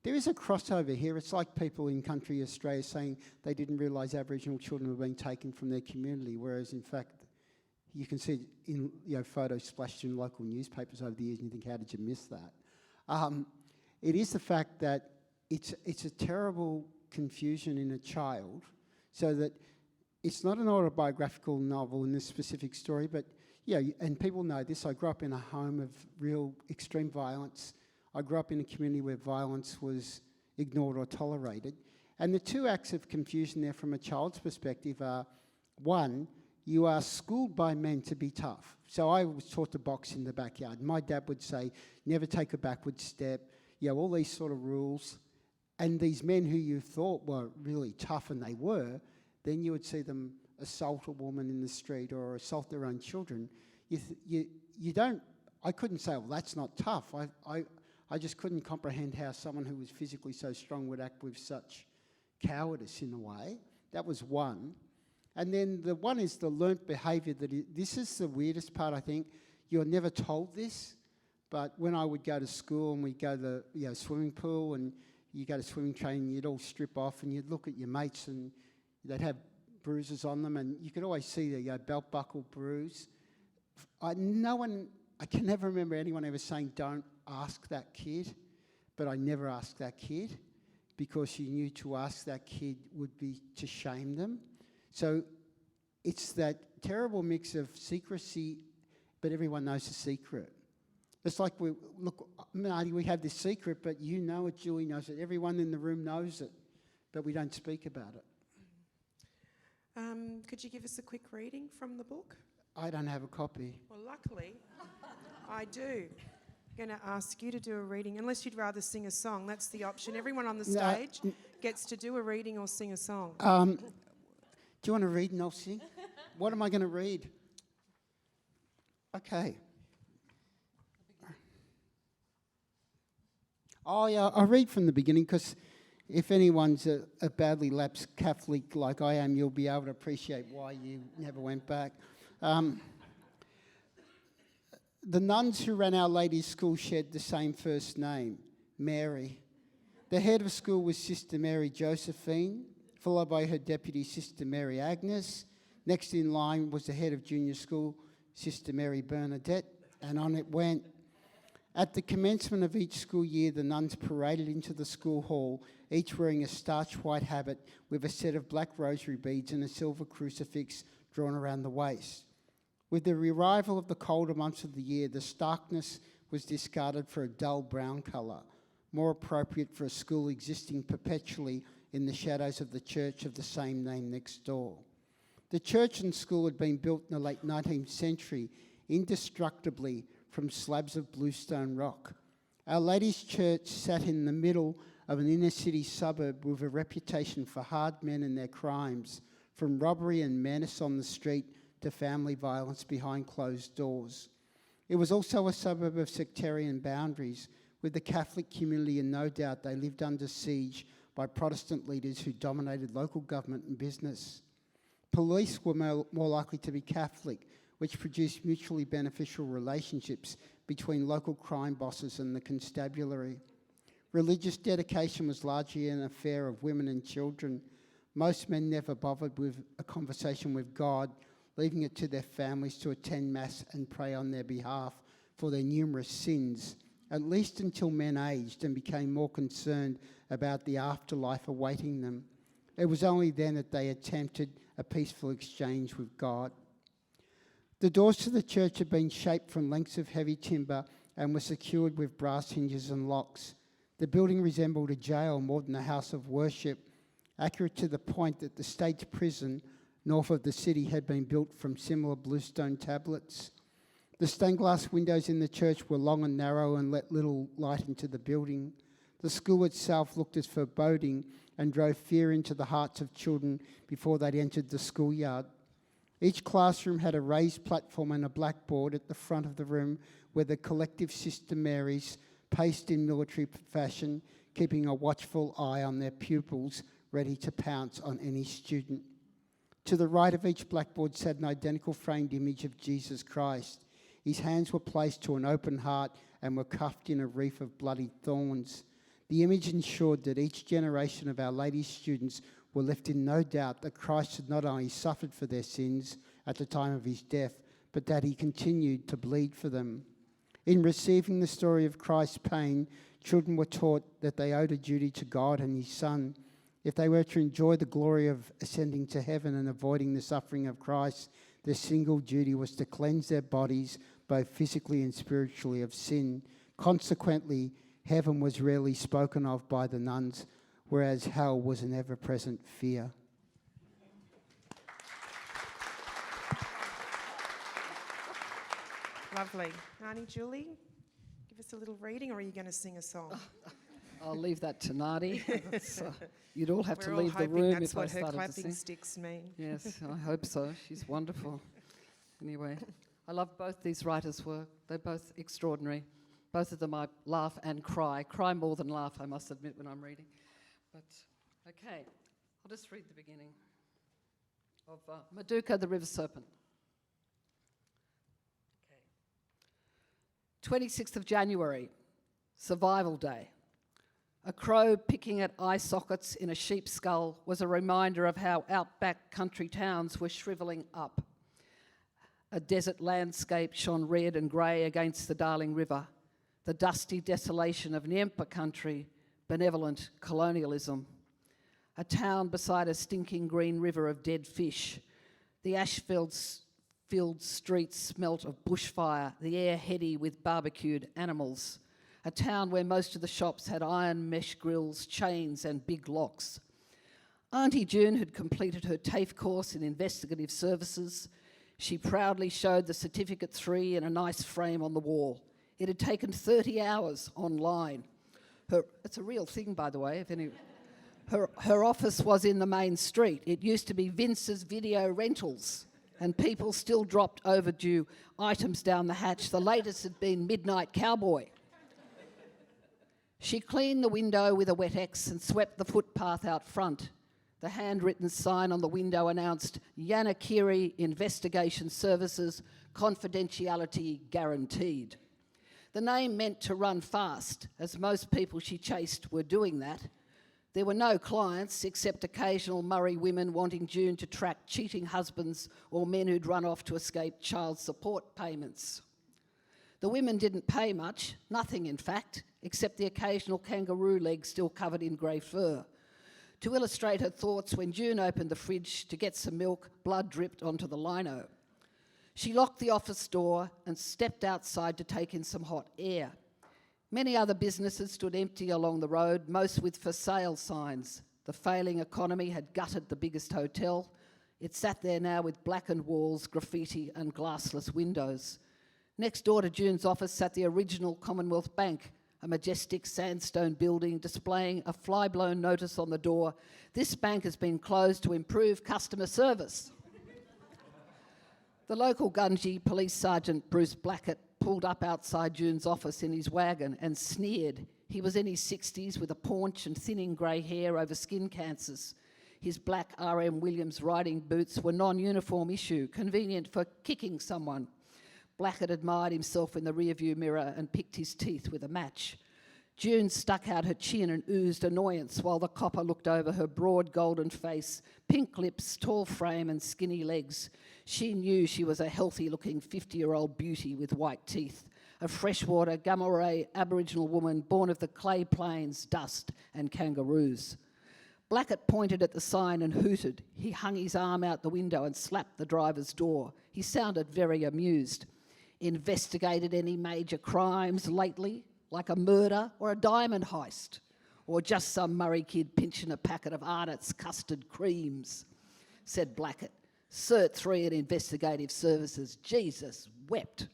there is a crossover here. It's like people in country Australia saying they didn't realise Aboriginal children were being taken from their community, whereas in fact you can see in photos splashed in local newspapers over the years, and you think, how did you miss that? It is the fact that it's a terrible confusion in a child, so that it's not an autobiographical novel in this specific story, but yeah, and people know this. I grew up in a home of real extreme violence. I grew up in a community where violence was ignored or tolerated. And the two acts of confusion there from a child's perspective are, one, you are schooled by men to be tough. So I was taught to box in the backyard. My dad would say, never take a backward step, all these sort of rules. And these men who you thought were really tough, and they were, then you would see them assault a woman in the street or assault their own children. I couldn't say, well, that's not tough. I just couldn't comprehend how someone who was physically so strong would act with such cowardice in a way. That was one. And then the one is the learnt behaviour. This is the weirdest part, I think. You're never told this, but when I would go to school and we'd go to the swimming pool and you go to swimming training, you'd all strip off and you'd look at your mates and they'd have bruises on them, and you could always see the belt buckle bruise. I can never remember anyone ever saying, don't ask that kid, but I never asked that kid because you knew to ask that kid would be to shame them. So it's that terrible mix of secrecy, but everyone knows the secret. It's like, Nardi, we have this secret, but you know it, Julie knows it, everyone in the room knows it, but we don't speak about it. Could you give us a quick reading from the book? I don't have a copy. Well, luckily, I do. I'm going to ask you to do a reading, unless you'd rather sing a song. That's the option. Everyone on the stage gets to do a reading or sing a song. Do you want to read and I'll sing? What am I going to read? Okay. Oh, yeah, I'll read from the beginning because if anyone's a badly lapsed Catholic like I am, you'll be able to appreciate why you never went back. The nuns who ran Our Lady's School shared the same first name, Mary. The head of school was Sister Mary Josephine, followed by her deputy, Sister Mary Agnes. Next in line was the head of junior school, Sister Mary Bernadette, and on it went. At the commencement of each school year, the nuns paraded into the school hall, each wearing a starch white habit with a set of black rosary beads and a silver crucifix drawn around the waist. With the arrival of the colder months of the year, the starkness was discarded for a dull brown colour, more appropriate for a school existing perpetually in the shadows of the church of the same name next door. The church and school had been built in the late 19th century, indestructibly from slabs of bluestone rock. Our Lady's Church sat in the middle of an inner city suburb with a reputation for hard men and their crimes, from robbery and menace on the street to family violence behind closed doors. It was also a suburb of sectarian boundaries, with the Catholic community, and no doubt they lived under siege by Protestant leaders who dominated local government and business. Police were more likely to be Catholic, which produced mutually beneficial relationships between local crime bosses and the constabulary. Religious dedication was largely an affair of women and children. Most men never bothered with a conversation with God, leaving it to their families to attend Mass and pray on their behalf for their numerous sins, at least until men aged and became more concerned about the afterlife awaiting them. It was only then that they attempted a peaceful exchange with God. The doors to the church had been shaped from lengths of heavy timber and were secured with brass hinges and locks. The building resembled a jail more than a house of worship, accurate to the point that the state's prison north of the city had been built from similar bluestone tablets. The stained glass windows in the church were long and narrow and let little light into the building. The school itself looked as foreboding and drove fear into the hearts of children before they'd entered the schoolyard. Each classroom had a raised platform and a blackboard at the front of the room where the collective Sister Marys paced in military fashion, keeping a watchful eye on their pupils, ready to pounce on any student. To the right of each blackboard sat an identical framed image of Jesus Christ. His hands were placed to an open heart and were cuffed in a wreath of bloody thorns. The image ensured that each generation of Our Lady's students were left in no doubt that Christ had not only suffered for their sins at the time of his death, but that he continued to bleed for them. In receiving the story of Christ's pain, children were taught that they owed a duty to God and his Son. If they were to enjoy the glory of ascending to heaven and avoiding the suffering of Christ, their single duty was to cleanse their bodies, both physically and spiritually, of sin. Consequently, heaven was rarely spoken of by the nuns, whereas hell was an ever-present fear. Lovely. Auntie Julie, give us a little reading, or are you going to sing a song? I'll leave that to Nardi. You'd all have We're to all leave the hoping room that's if I what her started to clapping sing. sticks mean. Yes, I hope so. She's wonderful. Anyway, I love both these writers' work. They're both extraordinary. Both of them I laugh and cry. Cry more than laugh, I must admit, when I'm reading. But, okay, I'll just read the beginning of Maduka the River Serpent. Okay. 26th of January, Survival Day. A crow picking at eye sockets in a sheep's skull was a reminder of how outback country towns were shrivelling up. A desert landscape shone red and grey against the Darling River, the dusty desolation of Nyempa country, benevolent colonialism. A town beside a stinking green river of dead fish. The ash-filled streets smelt of bushfire, the air heady with barbecued animals. A town where most of the shops had iron mesh grills, chains and big locks. Auntie June had completed her TAFE course in investigative services. She proudly showed the Certificate 3 in a nice frame on the wall. It had taken 30 hours online. It's a real thing, by the way. If any, her office was in the main street. It used to be Vince's Video Rentals, and people still dropped overdue items down the hatch. The latest had been Midnight Cowboy. She cleaned the window with a wet X and swept the footpath out front. The handwritten sign on the window announced, Yanakiri Investigation Services, confidentiality guaranteed. The name meant to run fast, as most people she chased were doing that. There were no clients except occasional Murray women wanting June to track cheating husbands or men who'd run off to escape child support payments. The women didn't pay much, nothing in fact, except the occasional kangaroo leg still covered in grey fur. To illustrate her thoughts, when June opened the fridge to get some milk, blood dripped onto the lino. She locked the office door and stepped outside to take in some hot air. Many other businesses stood empty along the road, most with for sale signs. The failing economy had gutted the biggest hotel. It sat there now with blackened walls, graffiti and glassless windows. Next door to June's office sat the original Commonwealth Bank, a majestic sandstone building displaying a fly-blown notice on the door. This bank has been closed to improve customer service. The local Gunji Police Sergeant Bruce Blackett pulled up outside June's office in his wagon and sneered. He was in his 60s with a paunch and thinning grey hair over skin cancers. His black R.M. Williams riding boots were non-uniform issue, convenient for kicking someone. Blackett admired himself in the rearview mirror and picked his teeth with a match. June stuck out her chin and oozed annoyance while the copper looked over her broad golden face, pink lips, tall frame and skinny legs. She knew she was a healthy-looking 50-year-old beauty with white teeth, a freshwater Gamma-ray Aboriginal woman born of the clay plains, dust and kangaroos. Blackett pointed at the sign and hooted. He hung his arm out the window and slapped the driver's door. He sounded very amused. Investigated any major crimes lately? like a murder or a diamond heist, or just some Murray kid pinching a packet of Arnott's custard creams, said Blackett. Cert 3 at Investigative Services. Jesus wept.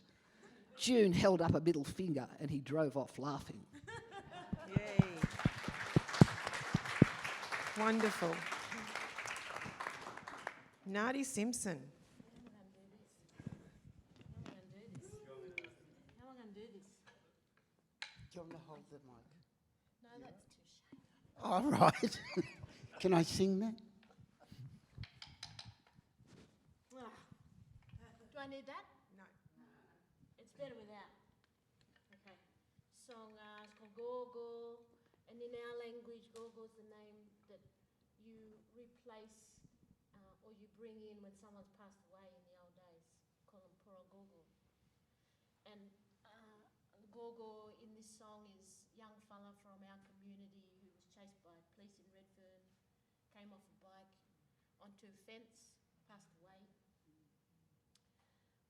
June held up a middle finger and he drove off laughing. Yay. Wonderful. Nardi Simpson. How am I going to do this? Do you want me to hold the mic? No, that's too shaky. All right. Can I sing that? Do I need that? No. It's better without. Okay. Song is called Gorgo, and in our language, Gorgo is the name that you replace or you bring in when someone's passed away in the old days. Call them Poro Gorgo. And Gorgo in this song is a young fella from our community who was chased by police in Redfern, came off a bike onto a fence, passed away.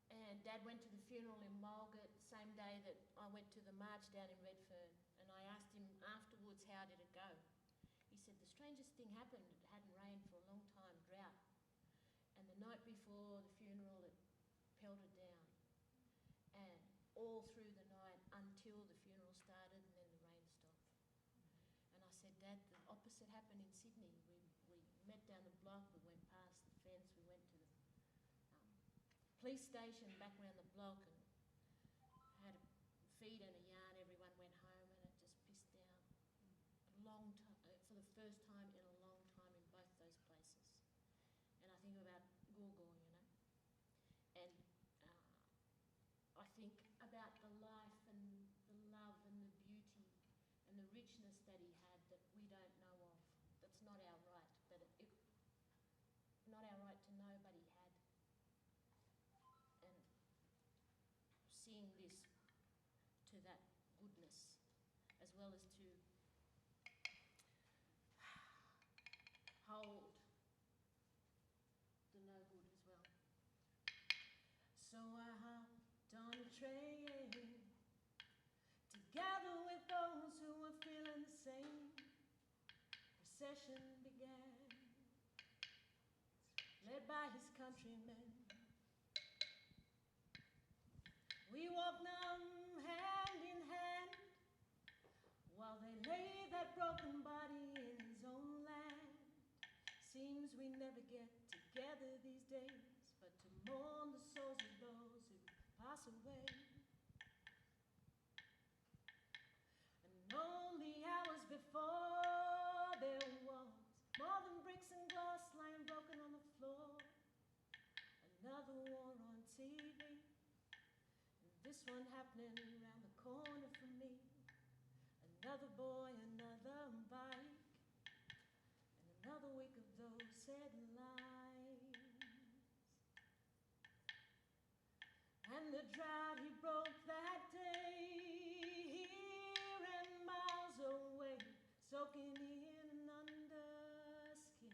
And Dad went to the funeral in Mulgate the same day that I went to the march down in Redfern. And I asked him afterwards, how did it go? He said, the strangest thing happened. It hadn't rained for a long time, drought. And the night before the funeral, it pelted down. And all through the night until the funeral started, and then the rain stopped. And I said, Dad, the opposite happened in Sydney. We met down the block, we went past the fence, we went to the police station back around the block and had a feed and a yarn. Everyone went home and it just pissed down a long time, for the first time in a long time in both those places. And I think about Gorgo, you know, and I think about the life and the love and the beauty and the richness that he had that we don't know of. That's not our right, but not our right to know, but he had. And seeing this to that goodness, as well as to hold the no good as well. So I hopped on a train together with those who were feeling the same. Procession began, led by his countrymen. We walked on hand in hand while they laid that broken body in his own land. Seems we never get together these days, but to mourn the souls of those who pass away. And only hours before there was more than bricks and glass lying broken on the floor. Another war on TV. This one happening around the corner from me. Another boy, another bike, and another week of those headlines. And the drought he broke that day, here and miles away, soaking in under skin.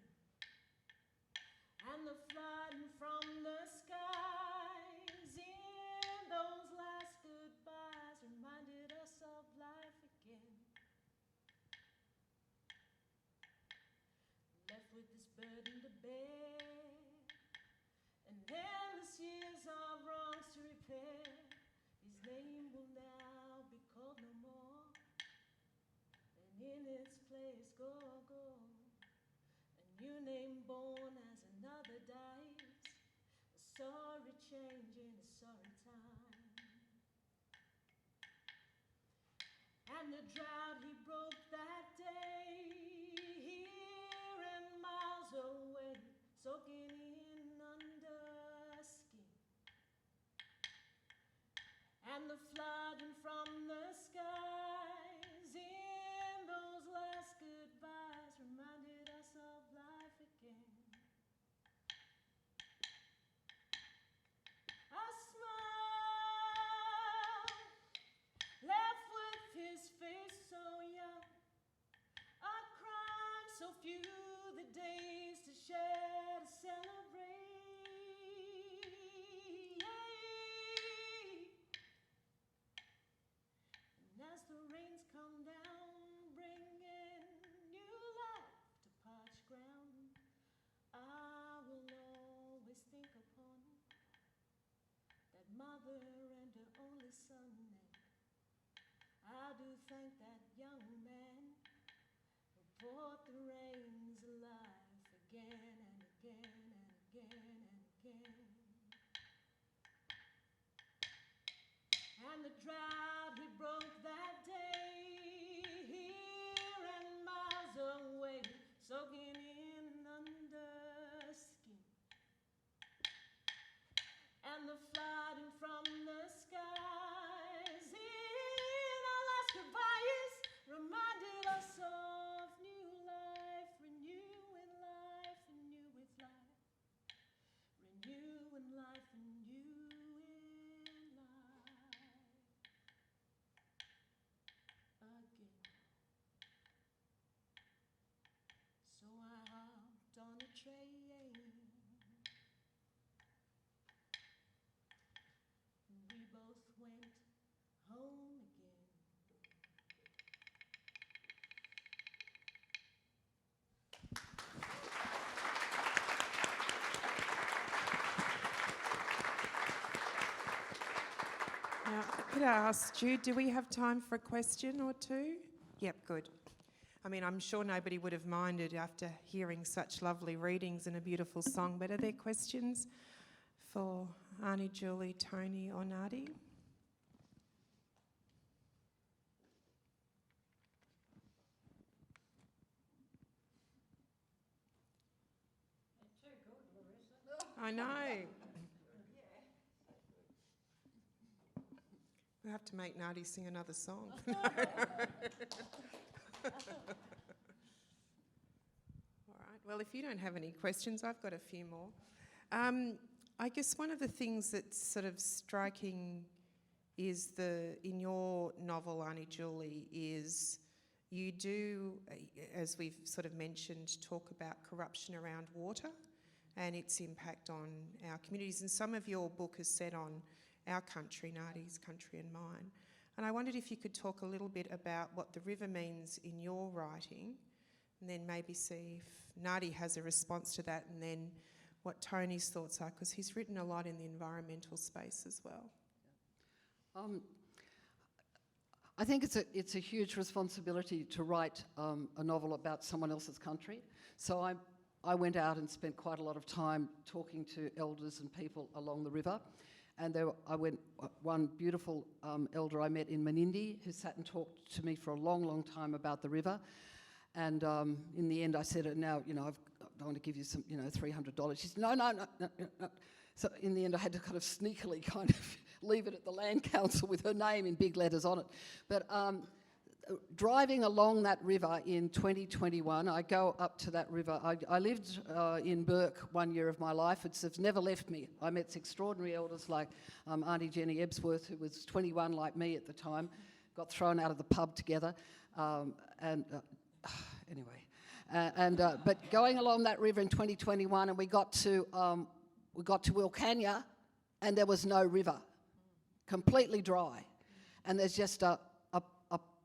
And the flooding from the skies in those last goodbyes reminded us of life again. Left with this burden to bear, and endless years of wrongs to repair. His name will now be called no more, and in its place go. A new name born as another dies, a sorry change in a sorry time. And the drought he broke that day, here and miles away, soaking in under skin. And the flooding from the skies in those last goodbyes reminded us of life again. A smile left with his face so young, a crime so few the days to share, to celebrate. And as the mother and her only son. I do thank that young man who brought the reins of life again and again and again and again. And the drought he broke that day, here and miles away, soaking in under skin. And the flooding from the skies in Alaska valleys reminded us of new life, renewing life, renewing life, renewing life, renewing life again. So I hopped on a train. We both went home again. Now, could I ask Jude, do we have time for a question or two? Yep, good. I mean, I'm sure nobody would have minded after hearing such lovely readings and a beautiful song, but are there questions for Auntie Julie, Tony or Nardi? Too good, Larissa. I know. We'll have to make Nardi sing another song. All right, well, if you don't have any questions, I've got a few more. I guess one of the things that's sort of striking is in your novel, Auntie Julie, is you do, as we've sort of mentioned, talk about corruption around water and its impact on our communities. And some of your book is set on our country, Nardi's country and mine. And I wondered if you could talk a little bit about what the river means in your writing, and then maybe see if Nardi has a response to that, and then what Tony's thoughts are, because he's written a lot in the environmental space as well. I think it's a huge responsibility to write a novel about someone else's country. So I went out and spent quite a lot of time talking to elders and people along the river. And one beautiful elder I met in Menindee who sat and talked to me for a long, long time about the river. And in the end I said, now, I want to give you some, $300. She said, no. So in the end I had to kind of sneakily kind of leave it at the land council with her name in big letters on it. But driving along that river in 2021, I go up to that river. I lived in Birch 1 year of my life. It's never left me. I met extraordinary elders like Auntie Jenny Ebsworth, who was 21 like me at the time, got thrown out of the pub together. But going along that river in 2021, and we got to Wilcannia, and there was no river, completely dry, and there's just a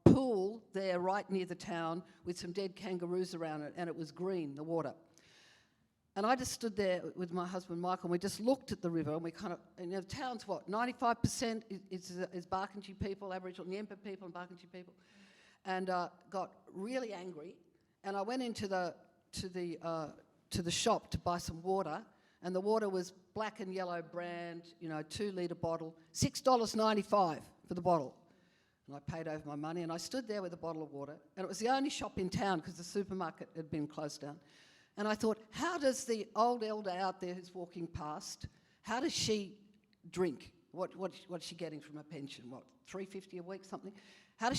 pool there right near the town with some dead kangaroos around it, and it was green, the water. And I just stood there with my husband Michael, and we just looked at the river, and we kind of, the town's what, 95% is Barkindji people, Aboriginal Nyempa people and Barkindji people, and got really angry. And I went into the shop to buy some water, and the water was black and yellow brand, 2 litre bottle, $6.95 for the bottle. And I paid over my money, and I stood there with a bottle of water, and it was the only shop in town because the supermarket had been closed down. And I thought, how does the old elder out there who's walking past, how does she drink? What's she getting from a pension? What, $3.50 a week, something? How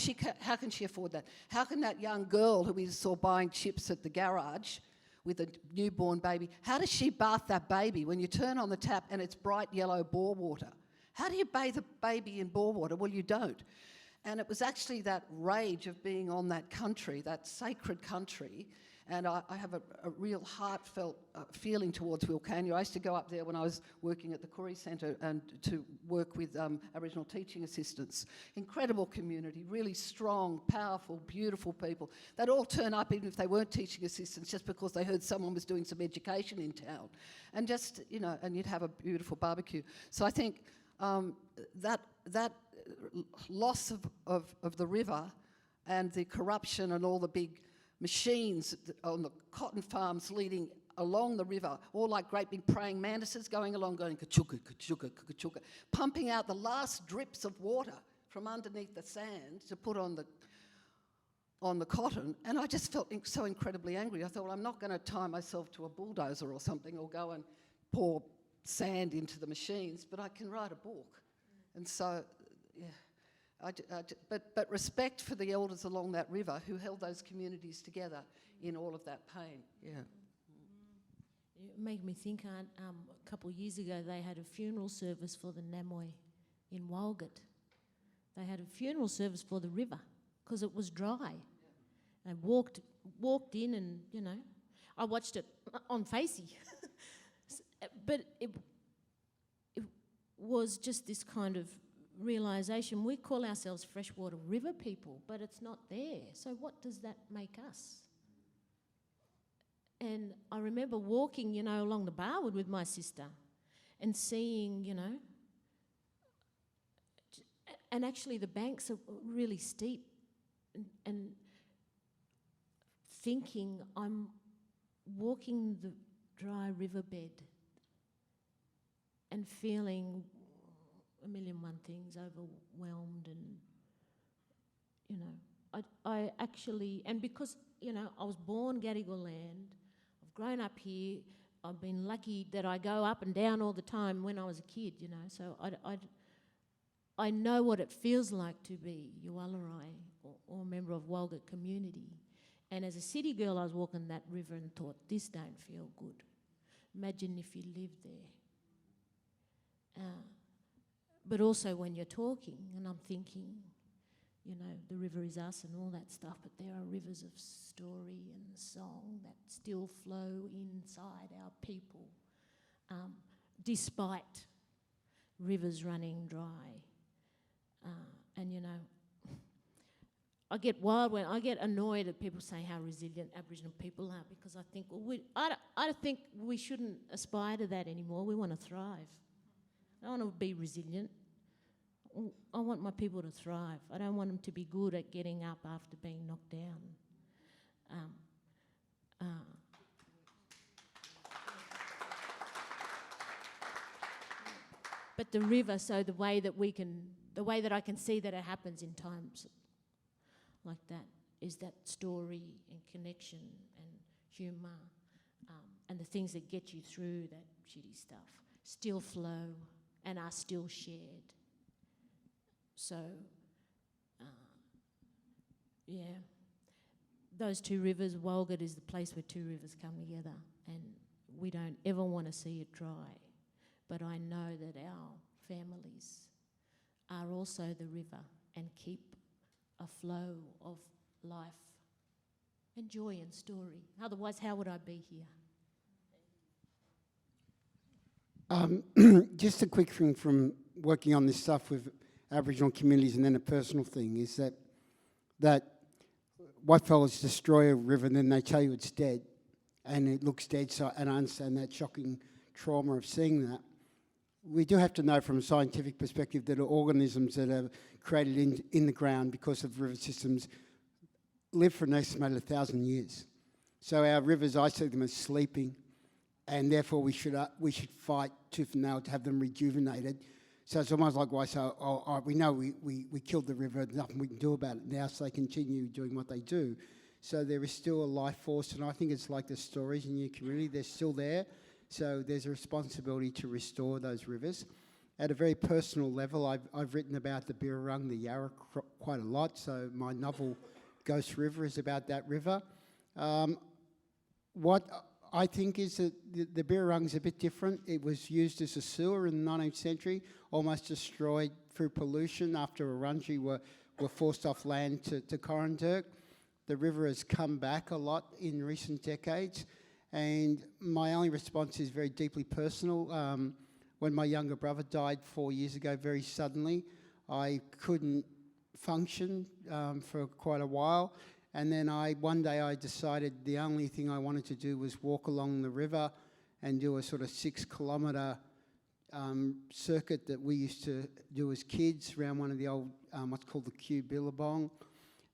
can she afford that? How can that young girl who we saw buying chips at the garage with a newborn baby, how does she bath that baby when you turn on the tap and it's bright yellow bore water? How do you bathe a baby in bore water? Well, you don't. And it was actually that rage of being on that country, that sacred country, and I have a real heartfelt feeling towards Wilcannia. I used to go up there when I was working at the Koori Centre and to work with Aboriginal teaching assistants. Incredible community, really strong, powerful, beautiful people. They'd all turn up even if they weren't teaching assistants just because they heard someone was doing some education in town. And just, and you'd have a beautiful barbecue. So I think that loss of the river and the corruption and all the big machines on the cotton farms leading along the river, all like great big praying mantises going along, going ka-chugga, ka-chugga, ka-chugga, pumping out the last drips of water from underneath the sand to put on the cotton. And I just felt so incredibly angry. I thought, well, I'm not going to tie myself to a bulldozer or something or go and pour sand into the machines, but I can write a book. And so, yeah, but respect for the elders along that river who held those communities together in all of that pain. Yeah. It made me think, a couple of years ago they had a funeral service for the Namoy in Walgett. They had a funeral service for the river because it was dry. I walked in and, you know, I watched it on Facey. But it was just this kind of realisation. We call ourselves freshwater river people, but it's not there. So what does that make us? And I remember walking, you know, along the Barwood with my sister and seeing, you know, and actually the banks are really steep and thinking I'm walking the dry riverbed and feeling a million and one things, overwhelmed and, you know, I actually, and because, you know, I was born Gadigal land, I've grown up here, I've been lucky that I go up and down all the time when I was a kid, you know, so I know what it feels like to be Yuwalarai or a member of Walgett community. And as a city girl, I was walking that river and thought, this don't feel good. Imagine if you lived there. But also when you're talking, and I'm thinking, you know, the river is us and all that stuff, but there are rivers of story and song that still flow inside our people, despite rivers running dry. And, you know, I get annoyed at people saying how resilient Aboriginal people are, because I think, well, I think we shouldn't aspire to that anymore. We want to thrive. I don't want to be resilient. I want my people to thrive. I don't want them to be good at getting up after being knocked down. But the river, so the way that I can see that it happens in times like that is that story and connection and humour and the things that get you through that shitty stuff still flow and are still shared. So, yeah, those two rivers, Walgett is the place where two rivers come together, and we don't ever want to see it dry. But I know that our families are also the river and keep a flow of life and joy and story. Otherwise, how would I be here? Just a quick thing from working on this stuff with Aboriginal communities, and then a personal thing is that white fellas destroy a river and then they tell you it's dead and it looks dead, so, and I understand that shocking trauma of seeing that. We do have to know from a scientific perspective that organisms that are created in the ground because of river systems live for an estimated 1,000 years. So our rivers, I see them as sleeping, and therefore we should fight tooth and nail to have them rejuvenated. So it's almost like why we know we killed the river, nothing we can do about it now, so they continue doing what they do. So there is still a life force, and I think it's like the stories in your community, they're still there. So there's a responsibility to restore those rivers. At a very personal level, I've written about the Birrarung, the Yarra quite a lot, so my novel Ghost River is about that river. What I think is that the Birrarung is a bit different. It was used as a sewer in the 19th century, almost destroyed through pollution after Wurundjeri were forced off land to Coranderrk. The river has come back a lot in recent decades, and my only response is very deeply personal. When my younger brother died 4 years ago, very suddenly, I couldn't function for quite a while. And then one day I decided the only thing I wanted to do was walk along the river and do a sort of 6 kilometre circuit that we used to do as kids around one of the old, what's called the Kew Billabong.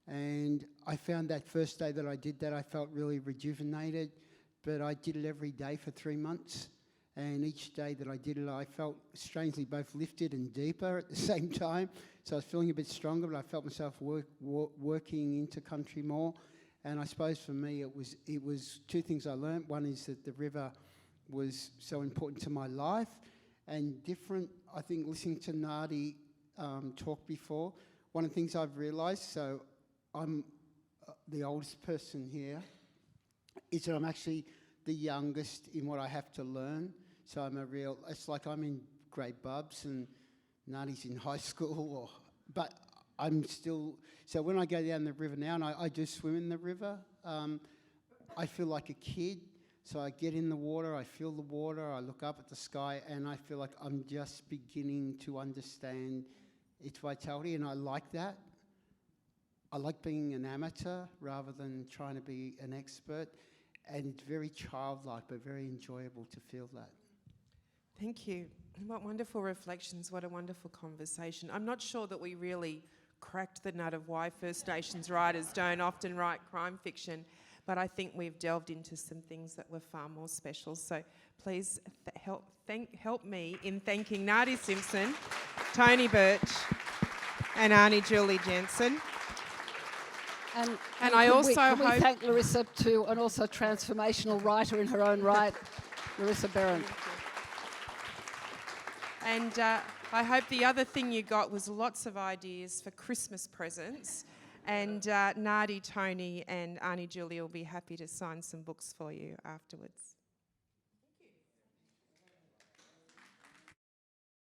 And I found that first day that I did that, I felt really rejuvenated, but I did it every day for 3 months. And each day that I did it, I felt strangely both lifted and deeper at the same time. So I was feeling a bit stronger, but I felt myself working into country more. And I suppose for me, it was two things I learned. One is that the river was so important to my life, and different. I think listening to Nardi talk before, one of the things I've realised. So I'm the oldest person here. Is that I'm actually the youngest in what I have to learn. So it's like I'm in grade bubs and Nardi's in high school, but I'm still, so when I go down the river now, and I do swim in the river, I feel like a kid. So I get in the water, I feel the water, I look up at the sky, and I feel like I'm just beginning to understand its vitality, and I like that. I like being an amateur rather than trying to be an expert, and it's very childlike, but very enjoyable to feel that. Thank you. What wonderful reflections. What a wonderful conversation. I'm not sure that we really cracked the nut of why First Nations writers don't often write crime fiction, but I think we've delved into some things that were far more special. So please help me in thanking Nardi Simpson, Tony Birch and Auntie Julie Jensen. And I can also can we hope- thank Larissa too, and also a transformational writer in her own right, Larissa Behrendt. And I hope the other thing you got was lots of ideas for Christmas presents. And Nardi, Tony and Auntie Julie will be happy to sign some books for you afterwards.